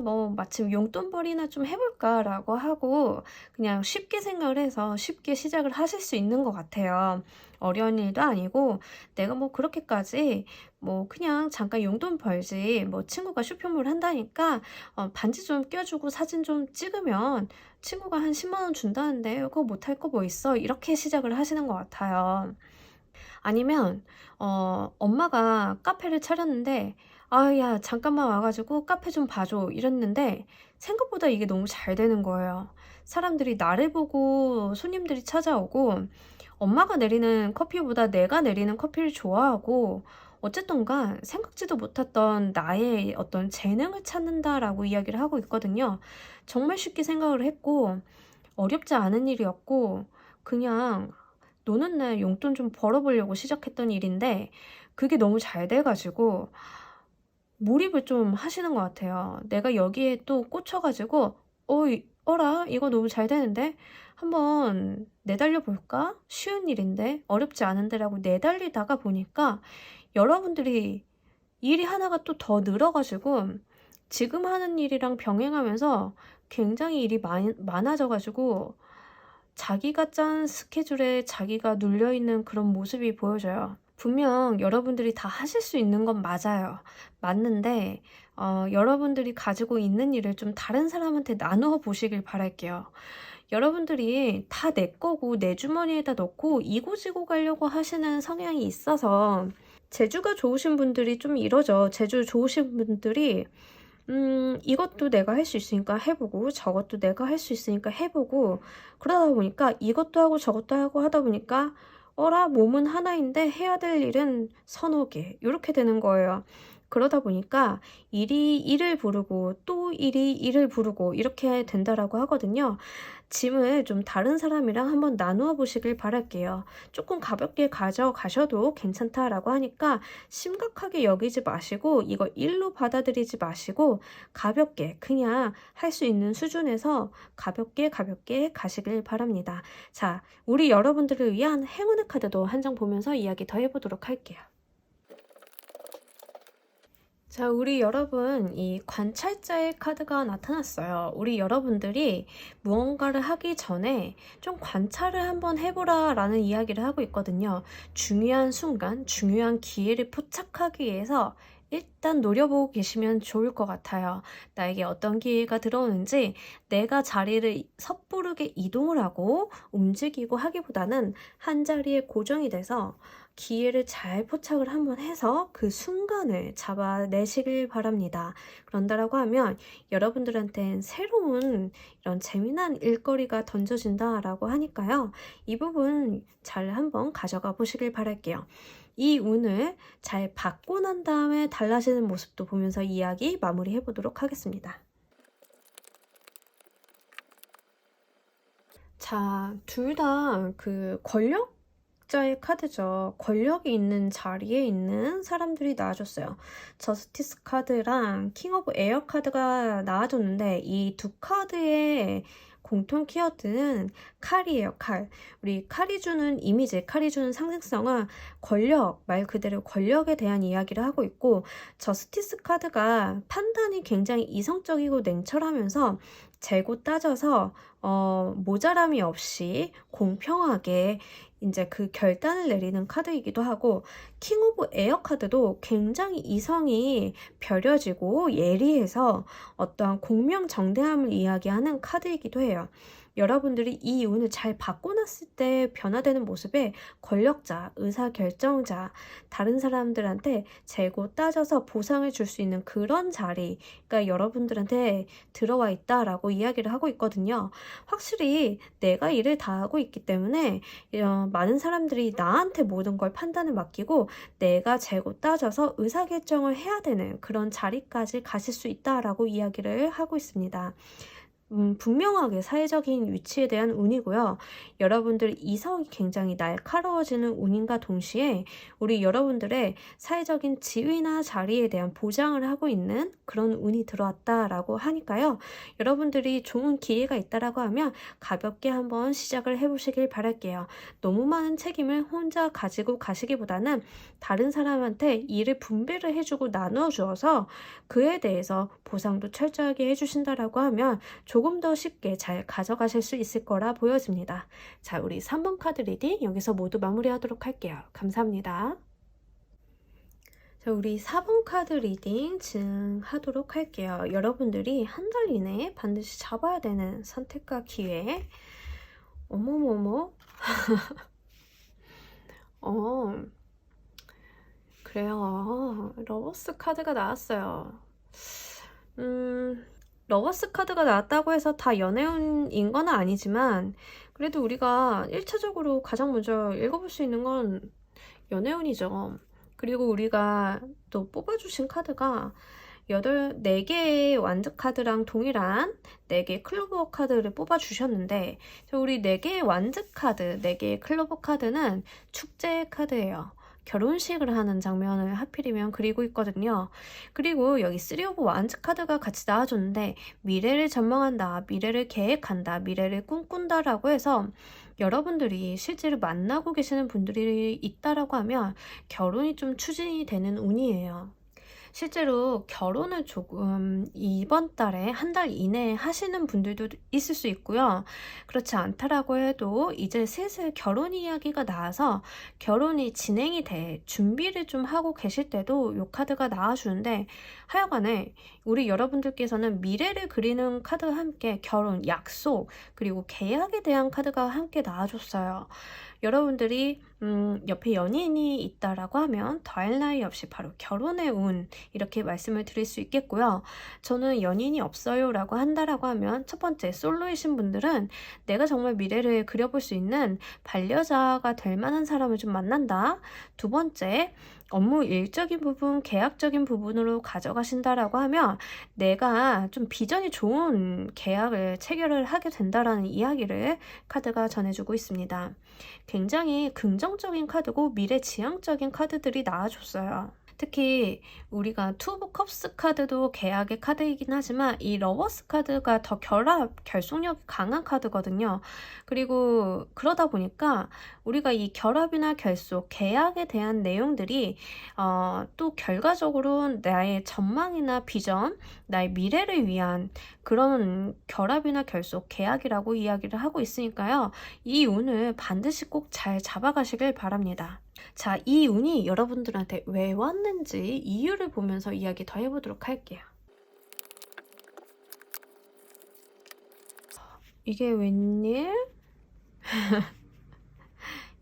뭐 마침 용돈벌이나 좀 해볼까 라고 하고 그냥 쉽게 생각을 해서 쉽게 시작을 하실 수 있는 것 같아요. 어려운 일도 아니고 내가 뭐 그렇게까지 뭐 그냥 잠깐 용돈 벌지 뭐 친구가 쇼핑몰 한다니까 반지 좀 껴주고 사진 좀 찍으면 친구가 한 10만원 준다는데 그거 못할 거 뭐 있어? 이렇게 시작을 하시는 것 같아요. 아니면 엄마가 카페를 차렸는데 야 잠깐만 와가지고 카페 좀 봐줘 이랬는데 생각보다 이게 너무 잘 되는 거예요. 사람들이 나를 보고 손님들이 찾아오고 엄마가 내리는 커피보다 내가 내리는 커피를 좋아하고 어쨌든가 생각지도 못했던 나의 어떤 재능을 찾는다라고 이야기를 하고 있거든요. 정말 쉽게 생각을 했고 어렵지 않은 일이었고 그냥 노는 날 용돈 좀 벌어보려고 시작했던 일인데 그게 너무 잘 돼가지고 몰입을 좀 하시는 것 같아요. 내가 여기에 또 꽂혀가지고 어라 이거 너무 잘 되는데 한번 내달려 볼까? 쉬운 일인데 어렵지 않은데 라고 내달리다가 보니까 여러분들이 일이 하나가 또 더 늘어가지고 지금 하는 일이랑 병행하면서 굉장히 일이 많아져가지고 자기가 짠 스케줄에 자기가 눌려있는 그런 모습이 보여져요. 분명 여러분들이 다 하실 수 있는 건 맞아요. 맞는데 여러분들이 가지고 있는 일을 좀 다른 사람한테 나누어 보시길 바랄게요. 여러분들이 다 내 거고 내 주머니에다 넣고 이고지고 가려고 하시는 성향이 있어서 재주가 좋으신 분들이 좀 이러죠. 재주 좋으신 분들이 이것도 내가 할 수 있으니까 해보고 저것도 내가 할 수 있으니까 해보고 그러다 보니까 이것도 하고 저것도 하고 하다 보니까 몸은 하나인데 해야 될 일은 서너 개 이렇게 되는 거예요. 그러다 보니까 일이 일을 부르고 또 일이 일을 부르고 이렇게 된다라고 하거든요. 짐을 좀 다른 사람이랑 한번 나누어 보시길 바랄게요. 조금 가볍게 가져가셔도 괜찮다라고 하니까 심각하게 여기지 마시고 이거 일로 받아들이지 마시고 가볍게 그냥 할 수 있는 수준에서 가볍게 가시길 바랍니다. 자, 우리 여러분들을 위한 행운의 카드도 한 장 보면서 이야기 더 해보도록 할게요. 자, 우리 여러분, 이 관찰자의 카드가 나타났어요. 우리 여러분들이 무언가를 하기 전에 좀 관찰을 한번 해보라 라는 이야기를 하고 있거든요. 중요한 순간, 중요한 기회를 포착하기 위해서 일단 노려보고 계시면 좋을 것 같아요. 나에게 어떤 기회가 들어오는지 내가 자리를 섣부르게 이동을 하고 움직이고 하기보다는 한 자리에 고정이 돼서 기회를 잘 포착을 한번 해서 그 순간을 잡아내시길 바랍니다. 그런다라고 하면 여러분들한테는 새로운 이런 재미난 일거리가 던져진다라고 하니까요. 이 부분 잘 한번 가져가 보시길 바랄게요. 이 운을 잘 받고 난 다음에 달라지는 모습도 보면서 이야기 마무리해 보도록 하겠습니다. 자, 둘 다 그 권력자의 카드죠. 권력이 있는 자리에 있는 사람들이 나와줬어요. 저스티스 카드랑 킹 오브 에어 카드가 나와줬는데 이 두 카드의 공통 키워드는 칼이에요, 칼. 우리 칼이 주는 이미지, 칼이 주는 상징성은 권력, 말 그대로 권력에 대한 이야기를 하고 있고, 저스티스 카드가 판단이 굉장히 이성적이고 냉철하면서 재고 따져서 모자람이 없이 공평하게 이제 그 결단을 내리는 카드이기도 하고, 킹 오브 에어 카드도 굉장히 이성이 벼려지고 예리해서 어떠한 공명정대함을 이야기하는 카드이기도 해요. 여러분들이 이 운을 잘 받고 났을 때 변화되는 모습에 권력자, 의사결정자, 다른 사람들한테 재고 따져서 보상을 줄 수 있는 그런 자리가 여러분들한테 들어와 있다라고 이야기를 하고 있거든요. 확실히 내가 일을 다 하고 있기 때문에 많은 사람들이 나한테 모든 걸 판단을 맡기고 내가 재고 따져서 의사결정을 해야 되는 그런 자리까지 가실 수 있다라고 이야기를 하고 있습니다. 분명하게 사회적인 위치에 대한 운이고요. 여러분들 이성이 굉장히 날카로워지는 운인과 동시에 우리 여러분들의 사회적인 지위나 자리에 대한 보장을 하고 있는 그런 운이 들어왔다라고 하니까요. 여러분들이 좋은 기회가 있다라고 하면 가볍게 한번 시작을 해보시길 바랄게요. 너무 많은 책임을 혼자 가지고 가시기보다는 다른 사람한테 일을 분배를 해주고 나누어 주어서 그에 대해서 보상도 철저하게 해주신다라고 하면 조금 더 쉽게 잘 가져가실 수 있을 거라 보여집니다. 자, 우리 3번 카드 리딩 여기서 모두 마무리하도록 할게요. 감사합니다. 자, 우리 4번 카드 리딩 진행하도록 할게요. 여러분들이 한 달 이내에 반드시 잡아야 되는 선택과 기회. 어머머머. 그래요. 러버스 카드가 나왔어요. 러버스 카드가 나왔다고 해서 다 연애운인 건 아니지만 그래도 우리가 1차적으로 가장 먼저 읽어볼 수 있는 건 연애운이죠. 그리고 우리가 또 뽑아주신 카드가 4개의 완드 카드랑 동일한 4개의 클로버 카드를 뽑아주셨는데 우리 4개의 완드 카드, 4개의 클로버 카드는 축제 카드예요. 결혼식을 하는 장면을 하필이면 그리고 있거든요. 그리고 여기 3 오브 완즈 카드가 같이 나와줬는데 미래를 전망한다, 미래를 계획한다, 미래를 꿈꾼다 라고 해서 여러분들이 실제로 만나고 계시는 분들이 있다라고 하면 결혼이 좀 추진이 되는 운이에요. 실제로 결혼을 조금 이번 달에 한 달 이내에 하시는 분들도 있을 수 있고요. 그렇지 않다라고 해도 이제 슬슬 결혼 이야기가 나와서 결혼이 진행이 돼 준비를 좀 하고 계실 때도 이 카드가 나와주는데 하여간에 우리 여러분들께서는 미래를 그리는 카드와 함께 결혼, 약속, 그리고 계약에 대한 카드가 함께 나와줬어요. 여러분들이 옆에 연인이 있다라고 하면 더할 나위 없이 바로 결혼의 운 이렇게 말씀을 드릴 수 있겠고요. 저는 연인이 없어요 라고 한다라고 하면 첫 번째 솔로이신 분들은 내가 정말 미래를 그려볼 수 있는 반려자가 될 만한 사람을 좀 만난다. 두 번째 업무 일적인 부분, 계약적인 부분으로 가져가신다라고 하면 내가 좀 비전이 좋은 계약을 체결을 하게 된다라는 이야기를 카드가 전해주고 있습니다. 굉장히 긍정적인 카드고 미래지향적인 카드들이 나와줬어요. 특히 우리가 투 오브 컵스 카드도 계약의 카드이긴 하지만 이 러버스 카드가 더 결속력이 강한 카드거든요. 그리고 그러다 보니까 우리가 이 결합이나 결속, 계약에 대한 내용들이 또 결과적으로 나의 전망이나 비전, 나의 미래를 위한 그런 결합이나 결속, 계약이라고 이야기를 하고 있으니까요. 이 운을 반드시 꼭 잘 잡아가시길 바랍니다. 자, 이 운이 여러분들한테 왜 왔는지 이유를 보면서 이야기 더 해보도록 할게요. 이게 웬일?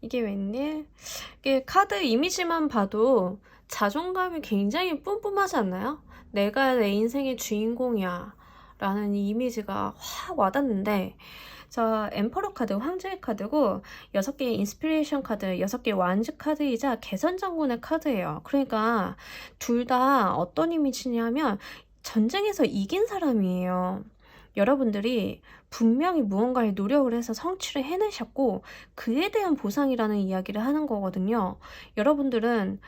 이게 웬일? 이게 카드 이미지만 봐도 자존감이 굉장히 뿜뿜하지 않나요? 내가 내 인생의 주인공이야 라는 이 이미지가 확 와닿는데, 자, 엠퍼러 카드, 황제의 카드고 6개의 인스피레이션 카드, 6개의 완즈 카드이자 개선장군의 카드예요. 그러니까 둘 다 어떤 이미지냐면 전쟁에서 이긴 사람이에요. 여러분들이 분명히 무언가를 노력을 해서 성취를 해내셨고 그에 대한 보상이라는 이야기를 하는 거거든요. 여러분들은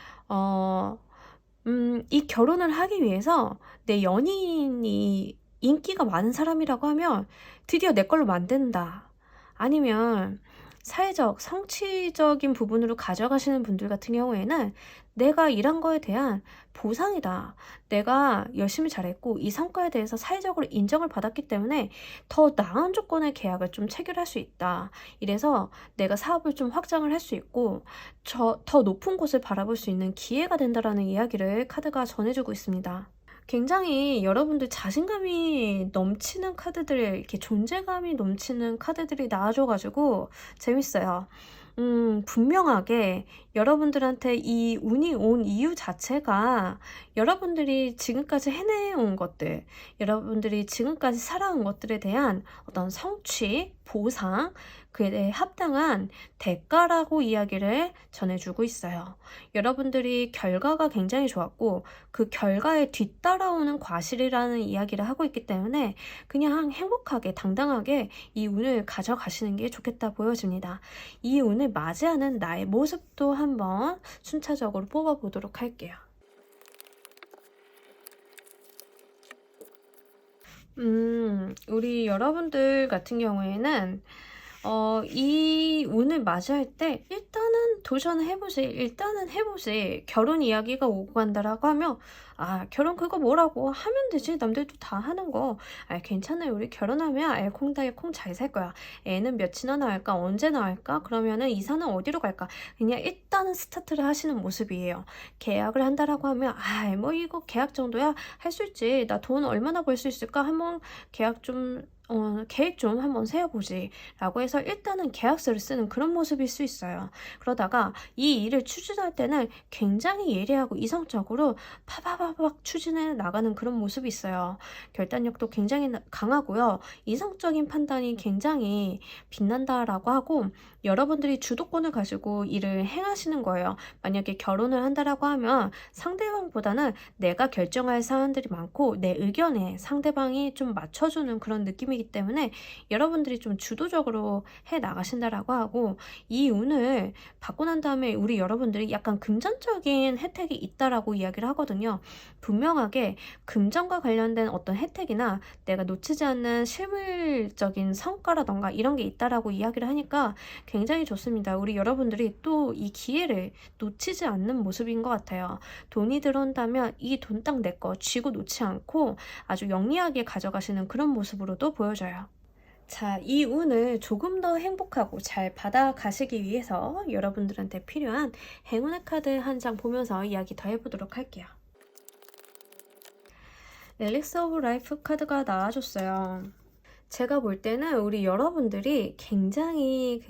이 결혼을 하기 위해서 내 연인이 인기가 많은 사람이라고 하면 드디어 내 걸로 만든다. 아니면 사회적, 성취적인 부분으로 가져가시는 분들 같은 경우에는 내가 일한 거에 대한 보상이다. 내가 열심히 잘했고 이 성과에 대해서 사회적으로 인정을 받았기 때문에 더 나은 조건의 계약을 좀 체결할 수 있다. 이래서 내가 사업을 좀 확장을 할 수 있고 더 높은 곳을 바라볼 수 있는 기회가 된다라는 이야기를 카드가 전해주고 있습니다. 굉장히 여러분들 자신감이 넘치는 카드들, 이렇게 존재감이 넘치는 카드들이 나와줘가지고 재밌어요. 분명하게 여러분들한테 이 운이 온 이유 자체가 여러분들이 지금까지 해내온 것들, 여러분들이 지금까지 살아온 것들에 대한 어떤 성취, 보상, 그에 대해 합당한 대가라고 이야기를 전해주고 있어요. 여러분들이 결과가 굉장히 좋았고 그 결과에 뒤따라오는 과실이라는 이야기를 하고 있기 때문에 그냥 행복하게 당당하게 이 운을 가져가시는 게 좋겠다 보여집니다. 이 운을 맞이하는 나의 모습도 한번 순차적으로 뽑아보도록 할게요. 우리 여러분들 같은 경우에는 이 운을 맞이할 때 일단은 도전을 해보지, 일단은 해보지. 결혼 이야기가 오고 간다라고 하면 결혼 그거 뭐라고 하면 되지. 남들도 다 하는 거. 괜찮아요. 우리 결혼하면 알콩달콩 잘 살 거야. 애는 며칠나 나올까? 언제 나올까? 그러면은 이사는 어디로 갈까? 그냥 일단은 스타트를 하시는 모습이에요. 계약을 한다라고 하면 뭐 이거 계약 정도야 할 수 있지. 나 돈 얼마나 벌 수 있을까? 한번 계약 좀 계획 좀 한번 세워보지 라고 해서 일단은 계약서를 쓰는 그런 모습일 수 있어요. 그러다가 이 일을 추진할 때는 굉장히 예리하고 이성적으로 파바바박 추진해 나가는 그런 모습이 있어요. 결단력도 굉장히 강하고요. 이성적인 판단이 굉장히 빛난다라고 하고 여러분들이 주도권을 가지고 일을 행하시는 거예요. 만약에 결혼을 한다라고 하면 상대방보다는 내가 결정할 사안들이 많고 내 의견에 상대방이 좀 맞춰주는 그런 느낌이기 때문에 여러분들이 좀 주도적으로 해 나가신다라고 하고 이 운을 받고 난 다음에 우리 여러분들이 약간 금전적인 혜택이 있다라고 이야기를 하거든요. 분명하게 금전과 관련된 어떤 혜택이나 내가 놓치지 않는 실물적인 성과라던가 이런 게 있다라고 이야기를 하니까 굉장히 좋습니다. 우리 여러분들이 또 이 기회를 놓치지 않는 모습인 것 같아요. 돈이 들어온다면 이 돈 딱 내 거 쥐고 놓지 않고 아주 영리하게 가져가시는 그런 모습으로도 보여져요. 자, 이 운을 조금 더 행복하고 잘 받아가시기 위해서 여러분들한테 필요한 행운의 카드 한 장 보면서 이야기 더 해보도록 할게요. 엘릭스 오브 라이프 카드가 나와줬어요. 제가 볼 때는 우리 여러분들이 굉장히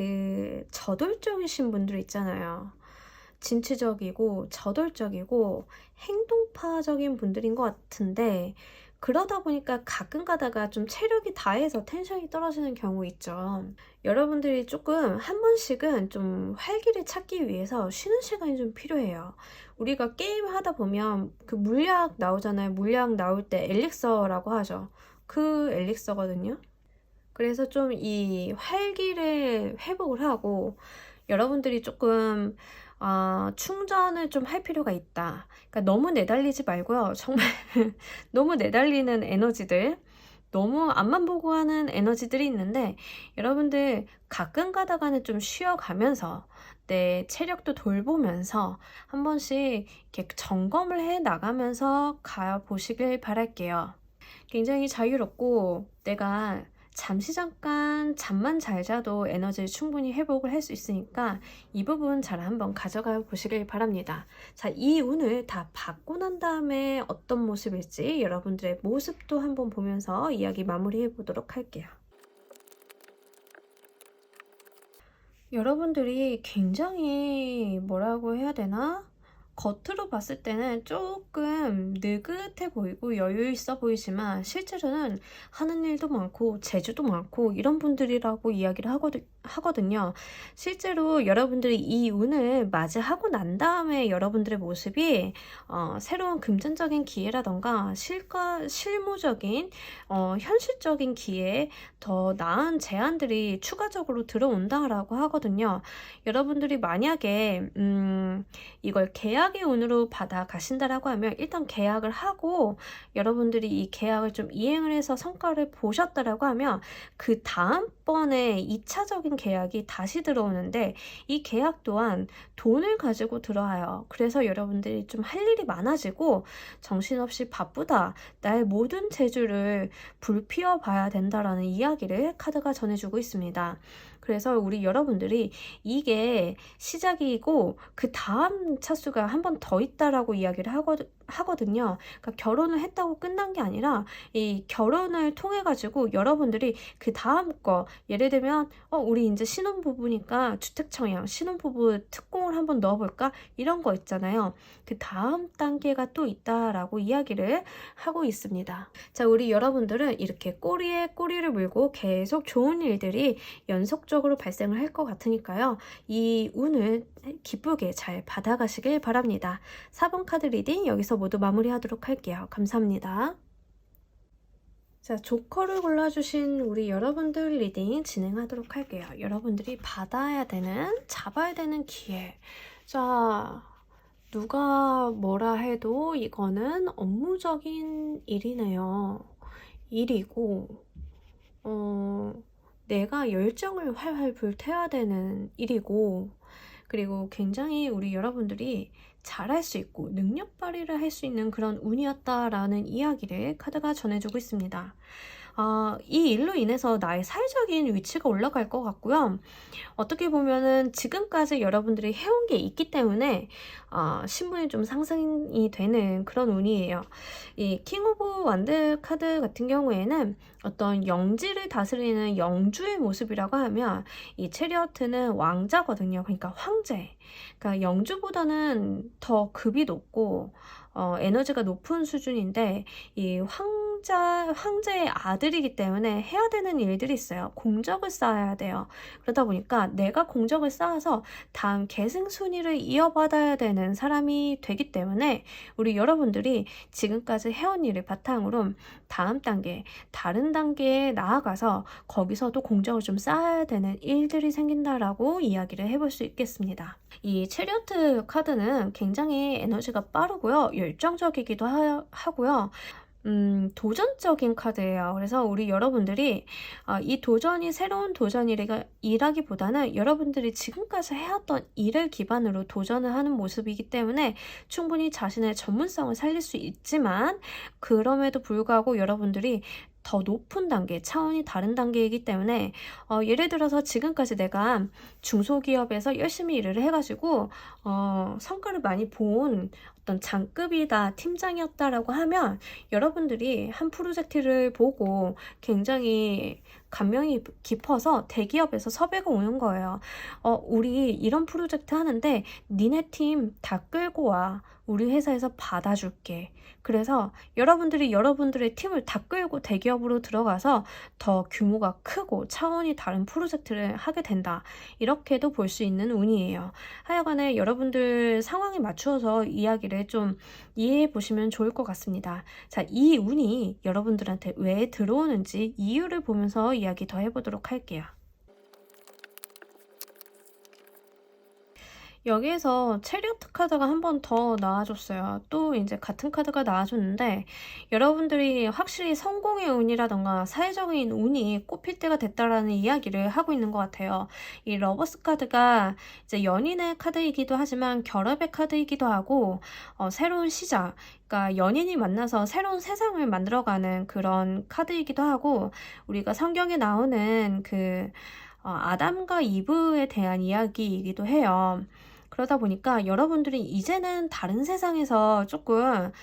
저돌적이신 분들 있잖아요. 진취적이고 저돌적이고 행동파적인 분들인 것 같은데 그러다 보니까 가끔 가다가 좀 체력이 다해서 텐션이 떨어지는 경우 있죠. 여러분들이 조금 한 번씩은 좀 활기를 찾기 위해서 쉬는 시간이 좀 필요해요. 우리가 게임 하다 보면 그 물약 나오잖아요. 물약 나올 때 엘릭서라고 하죠. 그 엘릭서거든요. 그래서 좀 이 활기를 회복을 하고 여러분들이 조금 충전을 좀 할 필요가 있다. 그러니까 너무 내달리지 말고요. 정말 너무 내달리는 에너지들, 너무 앞만 보고 하는 에너지들이 있는데 여러분들 가끔 가다가는 좀 쉬어가면서 내 체력도 돌보면서 한 번씩 이렇게 점검을 해 나가면서 가보시길 바랄게요. 굉장히 자유롭고 내가 잠시 잠깐 잠만 잘 자도 에너지를 충분히 회복을 할 수 있으니까 이 부분 잘 한번 가져가 보시길 바랍니다. 자, 이 운을 다 받고 난 다음에 어떤 모습일지 여러분들의 모습도 한번 보면서 이야기 마무리해 보도록 할게요. 여러분들이 굉장히 뭐라고 해야 되나? 겉으로 봤을 때는 조금 느긋해 보이고 여유 있어 보이지만 실제로는 하는 일도 많고 재주도 많고 이런 분들이라고 이야기를 하거든요. 실제로 여러분들이 이 운을 맞이하고 난 다음에 여러분들의 모습이 새로운 금전적인 기회라던가 실무적인 현실적인 기회에 더 나은 제안들이 추가적으로 들어온다라고 하거든요. 여러분들이 만약에 이걸 계약의 운으로 받아 가신다라고 하면 일단 계약을 하고 여러분들이 이 계약을 좀 이행을 해서 성과를 보셨다라고 하면 그 다음번에 2차적인 계약이 다시 들어오는데 이 계약 또한 돈을 가지고 들어와요. 그래서 여러분들이 좀 할 일이 많아지고 정신없이 바쁘다. 나의 모든 재주를 불피워 봐야 된다라는 이야기를 카드가 전해주고 있습니다. 그래서 우리 여러분들이 이게 시작이고 그 다음 차수가 한 번 더 있다라고 이야기를 하거든요. 그러니까 결혼을 했다고 끝난 게 아니라 이 결혼을 통해 가지고 여러분들이 그 다음 거 예를 들면 우리 이제 신혼부부니까 주택청약 신혼부부 특공을 한번 넣어볼까 이런 거 있잖아요. 그 다음 단계가 또 있다라고 이야기를 하고 있습니다. 자, 우리 여러분들은 이렇게 꼬리에 꼬리를 물고 계속 좋은 일들이 연속적으로 발생을 할 것 같으니까요. 이 운을 기쁘게 잘 받아가시길 바랍니다. 4번 카드 리딩 여기서 모두 마무리하도록 할게요. 감사합니다. 자, 조커를 골라주신 우리 여러분들 리딩 진행하도록 할게요. 여러분들이 받아야 되는, 잡아야 되는 기회. 자, 누가 뭐라 해도 이거는 업무적인 일이네요. 일이고, 내가 열정을 활활 불태워야 되는 일이고, 그리고 굉장히 우리 여러분들이 잘할 수 있고 능력 발휘를 할 수 있는 그런 운이었다라는 이야기를 카드가 전해주고 있습니다. 이 일로 인해서 나의 사회적인 위치가 올라갈 것 같고요. 어떻게 보면은 지금까지 여러분들이 해온 게 있기 때문에 신분이 좀 상승이 되는 그런 운이에요. 이 킹 오브 완드 카드 같은 경우에는 어떤 영지를 다스리는 영주의 모습이라고 하면 이 체리어트는 왕자거든요. 그러니까 황제. 그러니까 영주보다는 더 급이 높고 에너지가 높은 수준인데 이 황제의 아들이기 때문에 해야 되는 일들이 있어요. 공적을 쌓아야 돼요. 그러다 보니까 내가 공적을 쌓아서 다음 계승 순위를 이어받아야 되는 사람이 되기 때문에 우리 여러분들이 지금까지 해온 일을 바탕으로 다음 단계, 다른 단계에 나아가서 거기서도 공적을 좀 쌓아야 되는 일들이 생긴다라고 이야기를 해볼 수 있겠습니다. 이 체리어트 카드는 굉장히 에너지가 빠르고요. 열정적이기도 하고요. 도전적인 카드예요. 그래서 우리 여러분들이 이 도전이 새로운 도전이라기보다는 여러분들이 지금까지 해왔던 일을 기반으로 도전을 하는 모습이기 때문에 충분히 자신의 전문성을 살릴 수 있지만 그럼에도 불구하고 여러분들이 더 높은 단계, 차원이 다른 단계이기 때문에 예를 들어서 지금까지 내가 중소기업에서 열심히 일을 해가지고 성과를 많이 본 어떤 장급이다, 팀장이었다라고 하면 여러분들이 한 프로젝트를 보고 굉장히 감명이 깊어서 대기업에서 섭외가 오는 거예요. 우리 이런 프로젝트 하는데 니네 팀 다 끌고 와. 우리 회사에서 받아줄게. 그래서 여러분들이 여러분들의 팀을 다 끌고 대기업으로 들어가서 더 규모가 크고 차원이 다른 프로젝트를 하게 된다. 이렇게도 볼 수 있는 운이에요. 하여간에 여러분들 상황에 맞추어서 이야기를 좀 이해해 보시면 좋을 것 같습니다. 자, 이 운이 여러분들한테 왜 들어오는지 이유를 보면서 이야기 더 해보도록 할게요. 여기에서 체리어트 카드가 한 번 더 나와줬어요. 또 이제 같은 카드가 나와줬는데 여러분들이 확실히 성공의 운이라던가 사회적인 운이 꼽힐 때가 됐다라는 이야기를 하고 있는 것 같아요. 이 러버스 카드가 이제 연인의 카드이기도 하지만 결합의 카드이기도 하고 새로운 시작, 그러니까 연인이 만나서 새로운 세상을 만들어가는 그런 카드이기도 하고 우리가 성경에 나오는 그 아담과 이브에 대한 이야기이기도 해요. 그러다 보니까 여러분들이 이제는 다른 세상에서 조금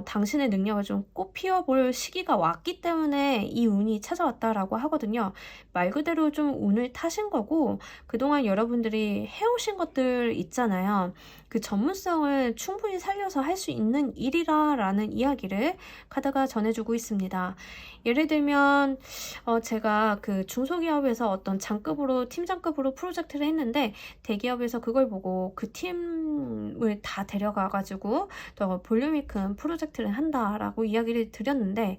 당신의 능력을 좀 꽃피워 볼 시기가 왔기 때문에 이 운이 찾아왔다라고 하거든요. 말 그대로 좀 운을 타신 거고 그동안 여러분들이 해오신 것들 있잖아요. 그 전문성을 충분히 살려서 할 수 있는 일이라라는 이야기를 카드가 전해주고 있습니다. 예를 들면 제가 그 중소기업에서 어떤 장급으로 팀장급으로 프로젝트를 했는데 대기업에서 그걸 보고 그 팀을 다 데려가 가지고 더 볼륨이 큰 프로젝트를 한다라고 이야기를 드렸는데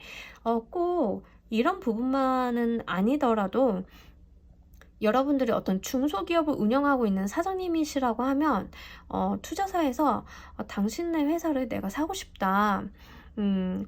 꼭 이런 부분만은 아니더라도 여러분들이 어떤 중소기업을 운영하고 있는 사장님이시라고 하면 투자사에서 당신네 회사를 내가 사고 싶다.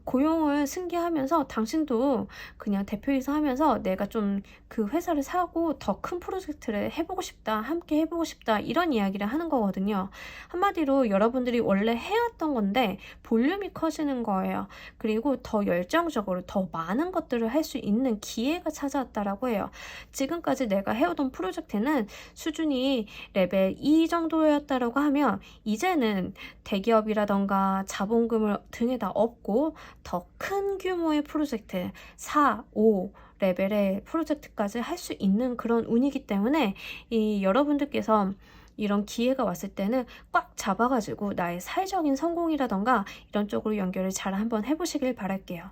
고용을 승계하면서 당신도 그냥 대표이사 하면서 내가 좀 그 회사를 사고 더 큰 프로젝트를 해보고 싶다, 함께 해보고 싶다 이런 이야기를 하는 거거든요. 한마디로 여러분들이 원래 해왔던 건데 볼륨이 커지는 거예요. 그리고 더 열정적으로 더 많은 것들을 할 수 있는 기회가 찾아왔다라고 해요. 지금까지 내가 해오던 프로젝트는 수준이 레벨 2 정도였다라고 하면 이제는 대기업이라던가 자본금을 등에다 업고 더 큰 규모의 프로젝트 4, 5 레벨의 프로젝트까지 할 수 있는 그런 운이기 때문에 이 여러분들께서 이런 기회가 왔을 때는 꽉 잡아가지고 나의 사회적인 성공이라던가 이런 쪽으로 연결을 잘 한번 해보시길 바랄게요.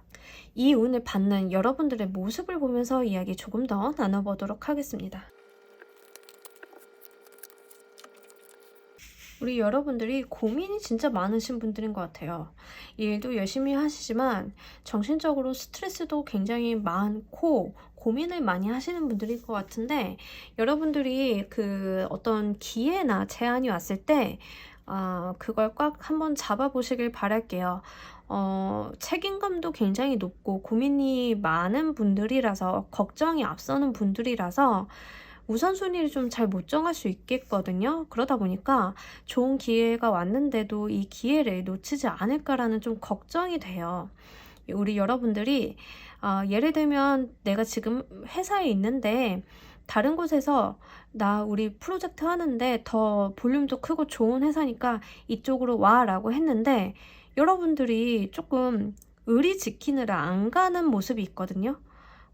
이 운을 받는 여러분들의 모습을 보면서 이야기 조금 더 나눠보도록 하겠습니다. 우리 여러분들이 고민이 진짜 많으신 분들인 것 같아요. 일도 열심히 하시지만 정신적으로 스트레스도 굉장히 많고 고민을 많이 하시는 분들일 것 같은데 여러분들이 그 어떤 기회나 제안이 왔을 때 그걸 꽉 한번 잡아보시길 바랄게요. 책임감도 굉장히 높고 고민이 많은 분들이라서 걱정이 앞서는 분들이라서 우선순위를 좀 잘 못 정할 수 있겠거든요. 그러다 보니까 좋은 기회가 왔는데도 이 기회를 놓치지 않을까라는 좀 걱정이 돼요. 우리 여러분들이 예를 들면 내가 지금 회사에 있는데 다른 곳에서 우리 프로젝트 하는데 더 볼륨도 크고 좋은 회사니까 이쪽으로 와 라고 했는데 여러분들이 조금 의리 지키느라 안 가는 모습이 있거든요.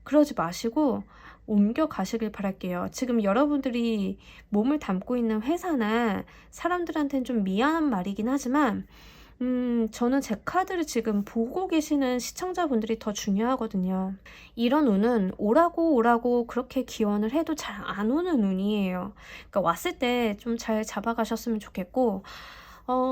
그러지 마시고 옮겨 가시길 바랄게요. 지금 여러분들이 몸을 담고 있는 회사나 사람들한테는 좀 미안한 말이긴 하지만 저는 제 카드를 지금 보고 계시는 시청자분들이 더 중요하거든요. 이런 운은 오라고 그렇게 기원을 해도 잘 안 오는 운이에요. 그러니까 왔을 때 좀 잘 잡아가셨으면 좋겠고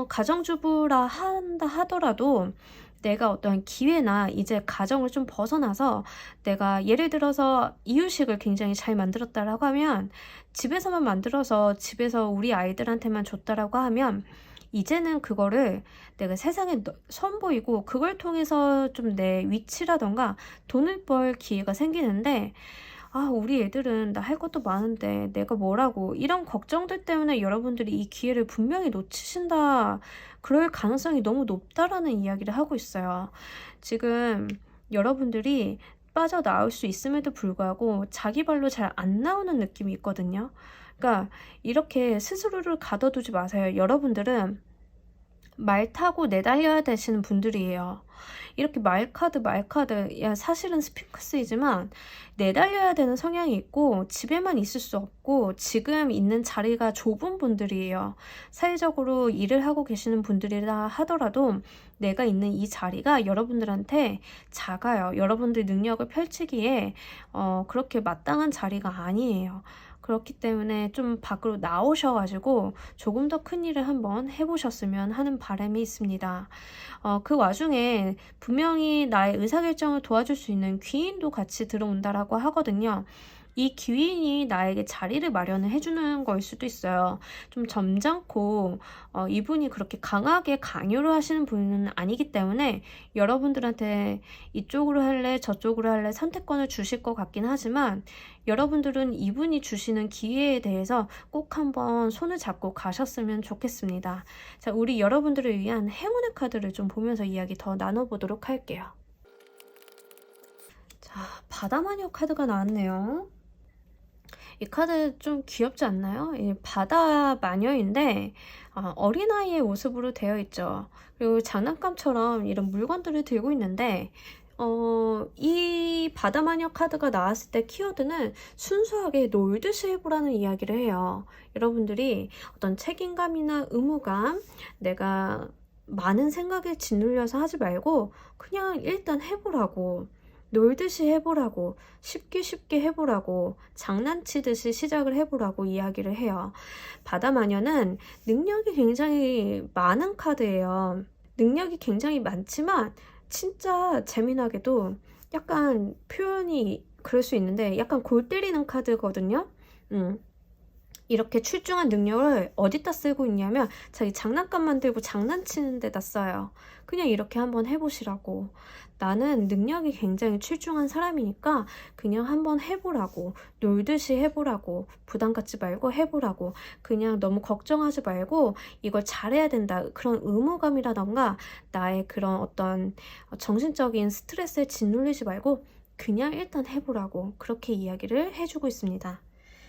가정주부라 한다 하더라도 내가 어떤 기회나 이제 가정을 좀 벗어나서 내가 예를 들어서 이유식을 굉장히 잘 만들었다라고 하면 집에서만 만들어서 집에서 우리 아이들한테만 줬다라고 하면 이제는 그거를 내가 세상에 선보이고 그걸 통해서 좀 내 위치라던가 돈을 벌 기회가 생기는데 우리 애들은 나 할 것도 많은데 내가 뭐라고 이런 걱정들 때문에 여러분들이 이 기회를 분명히 놓치신다. 그럴 가능성이 너무 높다라는 이야기를 하고 있어요. 지금 여러분들이 빠져나올 수 있음에도 불구하고 자기 발로 잘 안 나오는 느낌이 있거든요. 그러니까 이렇게 스스로를 가둬두지 마세요. 여러분들은 말 타고 내달려야 되시는 분들이에요. 이렇게 말카드, 야, 사실은 스핑크스이지만 내달려야 되는 성향이 있고 집에만 있을 수 없고 지금 있는 자리가 좁은 분들이에요. 사회적으로 일을 하고 계시는 분들이라 하더라도 내가 있는 이 자리가 여러분들한테 작아요. 여러분들 능력을 펼치기에 그렇게 마땅한 자리가 아니에요. 그렇기 때문에 좀 밖으로 나오셔가지고 조금 더 큰 일을 한번 해보셨으면 하는 바람이 있습니다. 그 와중에 분명히 나의 의사결정을 도와줄 수 있는 귀인도 같이 들어온다라고 하거든요. 이 귀인이 나에게 자리를 마련을 해주는 걸 수도 있어요. 좀 점잖고 이분이 그렇게 강하게 강요를 하시는 분은 아니기 때문에 여러분들한테 이쪽으로 할래 저쪽으로 할래 선택권을 주실 것 같긴 하지만 여러분들은 이분이 주시는 기회에 대해서 꼭 한번 손을 잡고 가셨으면 좋겠습니다. 자, 우리 여러분들을 위한 행운의 카드를 좀 보면서 이야기 더 나눠보도록 할게요. 자, 바다마녀 카드가 나왔네요. 이 카드 좀 귀엽지 않나요? 이 바다 마녀인데 어린아이의 모습으로 되어 있죠. 그리고 장난감처럼 이런 물건들을 들고 있는데 이 바다 마녀 카드가 나왔을 때 키워드는 순수하게 놀듯이 해보라는 이야기를 해요. 여러분들이 어떤 책임감이나 의무감, 내가 많은 생각에 짓눌려서 하지 말고 그냥 일단 해보라고, 놀듯이 해보라고, 쉽게 해보라고, 장난치듯이 시작을 해보라고 이야기를 해요. 바다마녀는 능력이 굉장히 많은 카드예요. 능력이 굉장히 많지만 진짜 재미나게도 약간 표현이 그럴 수 있는데 약간 골 때리는 카드거든요. 이렇게 출중한 능력을 어디다 쓰고 있냐면 자기 장난감 만들고 장난치는 데다 써요. 그냥 이렇게 한번 해보시라고. 나는 능력이 굉장히 출중한 사람이니까 그냥 한번 해보라고. 놀듯이 해보라고. 부담 갖지 말고 해보라고. 그냥 너무 걱정하지 말고 이걸 잘해야 된다. 그런 의무감이라던가 나의 그런 어떤 정신적인 스트레스에 짓눌리지 말고 그냥 일단 해보라고. 그렇게 이야기를 해주고 있습니다.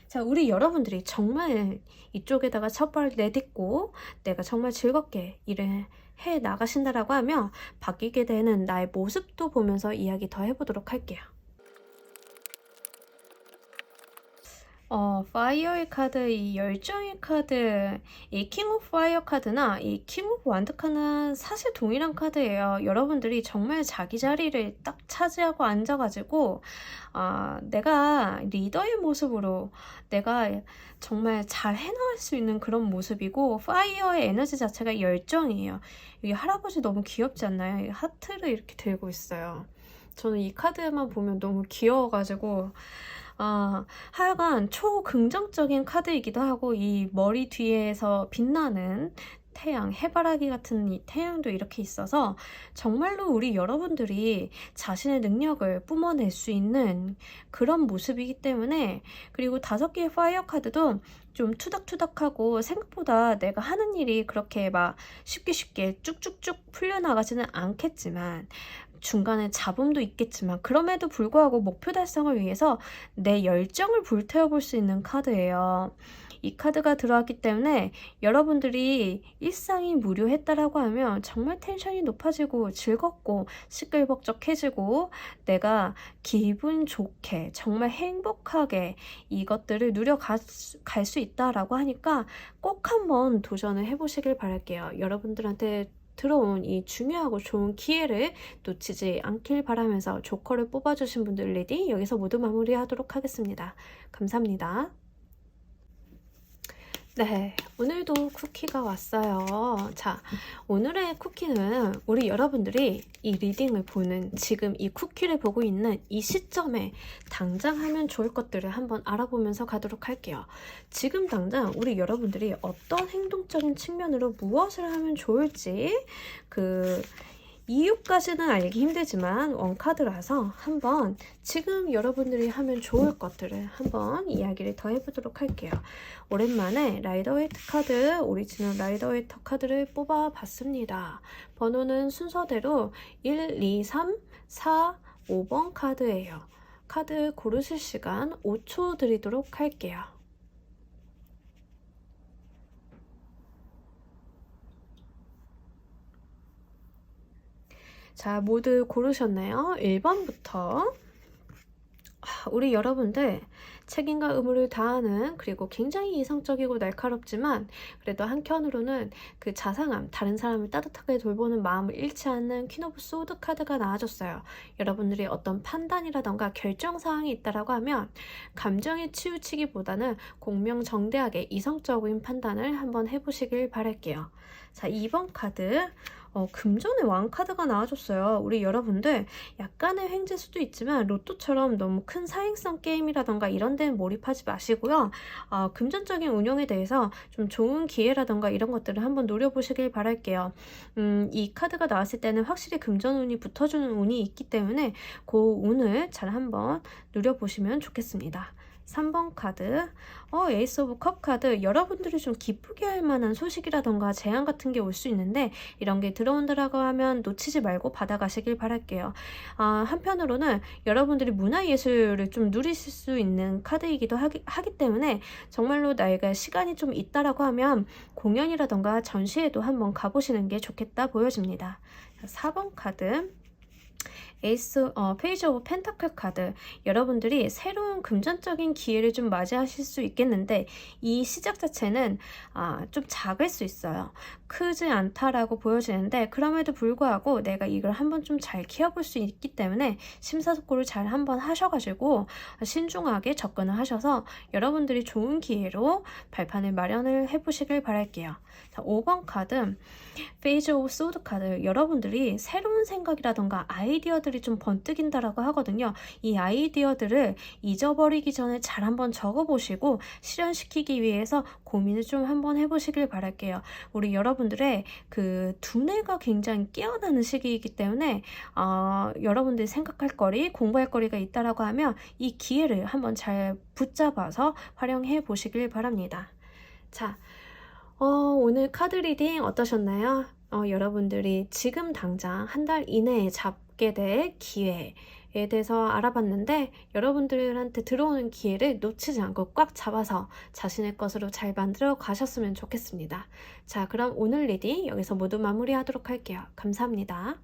자, 우리 여러분들이 정말 이쪽에다가 첫 발을 내딛고 내가 정말 즐겁게 일을 해 나가신다라고 하면 바뀌게 되는 나의 모습도 보면서 이야기 더 해보도록 할게요. 파이어의 카드, 이 열정의 카드, 이 킹 오브 파이어 카드나 이 킹 오브 완드 카드는 사실 동일한 카드예요. 여러분들이 정말 자기 자리를 딱 차지하고 앉아가지고 내가 리더의 모습으로 내가 정말 잘 해나갈 수 있는 그런 모습이고, 파이어의 에너지 자체가 열정이에요. 이 할아버지 너무 귀엽지 않나요? 이 하트를 이렇게 들고 있어요. 저는 이 카드만 보면 너무 귀여워가지고 하여간 초긍정적인 카드이기도 하고, 이 머리 뒤에서 빛나는 태양, 해바라기 같은 이 태양도 이렇게 있어서 정말로 우리 여러분들이 자신의 능력을 뿜어낼 수 있는 그런 모습이기 때문에, 그리고 5개의 파이어 카드도 좀 투닥투닥하고 생각보다 내가 하는 일이 그렇게 막 쉽게 쭉쭉쭉 풀려나가지는 않겠지만 중간에 잡음도 있겠지만 그럼에도 불구하고 목표 달성을 위해서 내 열정을 불태워볼 수 있는 카드예요. 이 카드가 들어왔기 때문에 여러분들이 일상이 무료했다라고 하면 정말 텐션이 높아지고 즐겁고 시끌벅적해지고 내가 기분 좋게 정말 행복하게 이것들을 누려갈 수 있다라고 하니까 꼭 한번 도전을 해보시길 바랄게요. 여러분들한테 들어온 이 중요하고 좋은 기회를 놓치지 않길 바라면서 조커를 뽑아주신 분들 리딩 여기서 모두 마무리하도록 하겠습니다. 감사합니다. 네, 오늘도 쿠키가 왔어요. 자, 오늘의 쿠키는 우리 여러분들이 이 리딩을 보는 지금 이 쿠키를 보고 있는 이 시점에 당장 하면 좋을 것들을 한번 알아보면서 가도록 할게요. 지금 당장 우리 여러분들이 어떤 행동적인 측면으로 무엇을 하면 좋을지 이유까지는 알기 힘들지만 원카드라서 한번 지금 여러분들이 하면 좋을 것들을 한번 이야기를 더 해보도록 할게요. 오랜만에 라이더웨이트 카드, 오리지널 라이더웨이트 카드를 뽑아봤습니다. 번호는 순서대로 1, 2, 3, 4, 5번 카드예요. 카드 고르실 시간 5초 드리도록 할게요. 자, 모두 고르셨나요? 1번부터. 우리 여러분들 책임과 의무를 다하는, 그리고 굉장히 이성적이고 날카롭지만 그래도 한켠으로는 그 자상함, 다른 사람을 따뜻하게 돌보는 마음을 잃지 않는 퀸 오브 소드 카드가 나와줬어요. 여러분들이 어떤 판단이라던가 결정사항이 있다라고 하면 감정에 치우치기보다는 공명정대하게 이성적인 판단을 한번 해보시길 바랄게요. 자, 2번 카드. 금전의 왕 카드가 나와줬어요. 우리 여러분들 약간의 횡재일 수도 있지만 로또처럼 너무 큰 사행성 게임이라던가 이런 데는 몰입하지 마시고요. 금전적인 운용에 대해서 좀 좋은 기회라던가 이런 것들을 한번 노려보시길 바랄게요. 이 카드가 나왔을 때는 확실히 금전운이 붙어주는 운이 있기 때문에 그 운을 잘 한번 누려보시면 좋겠습니다. 3번 카드. 에이스 오브 컵 카드. 여러분들이 좀 기쁘게 할 만한 소식이라던가 제안 같은 게 올 수 있는데 이런 게 들어온다라고 하면 놓치지 말고 받아가시길 바랄게요. 한편으로는 여러분들이 문화예술을 좀 누리실 수 있는 카드이기도 하기 때문에 정말로 나이가 시간이 좀 있다라고 하면 공연이라던가 전시회도 한번 가보시는 게 좋겠다 보여집니다. 4번 카드. 페이지 오브 펜타클 카드. 여러분들이 새로운 금전적인 기회를 좀 맞이하실 수 있겠는데 이 시작 자체는 좀 작을 수 있어요. 크지 않다라고 보여지는데 그럼에도 불구하고 내가 이걸 한번 좀 잘 키워볼 수 있기 때문에 심사숙고를 잘 한번 하셔가지고 신중하게 접근을 하셔서 여러분들이 좋은 기회로 발판을 마련을 해보시길 바랄게요. 자, 5번 카드. 페이지 오브 소드 카드. 여러분들이 새로운 생각이라던가 아이디어들이 좀 번뜩인다라고 하거든요. 이 아이디어들을 잊어버리기 전에 잘 한번 적어보시고 실현시키기 위해서 고민을 좀 한번 해보시길 바랄게요. 우리 여러분들의 그 두뇌가 굉장히 깨어나는 시기이기 때문에 여러분들이 생각할 거리, 공부할 거리가 있다라고 하면 이 기회를 한번 잘 붙잡아서 활용해 보시길 바랍니다. 자, 오늘 카드 리딩 어떠셨나요? 여러분들이 지금 당장 한 달 이내에 잡게 될 기회에 대해서 알아봤는데 여러분들한테 들어오는 기회를 놓치지 않고 꽉 잡아서 자신의 것으로 잘 만들어 가셨으면 좋겠습니다. 자, 그럼 오늘 리딩 여기서 모두 마무리하도록 할게요. 감사합니다.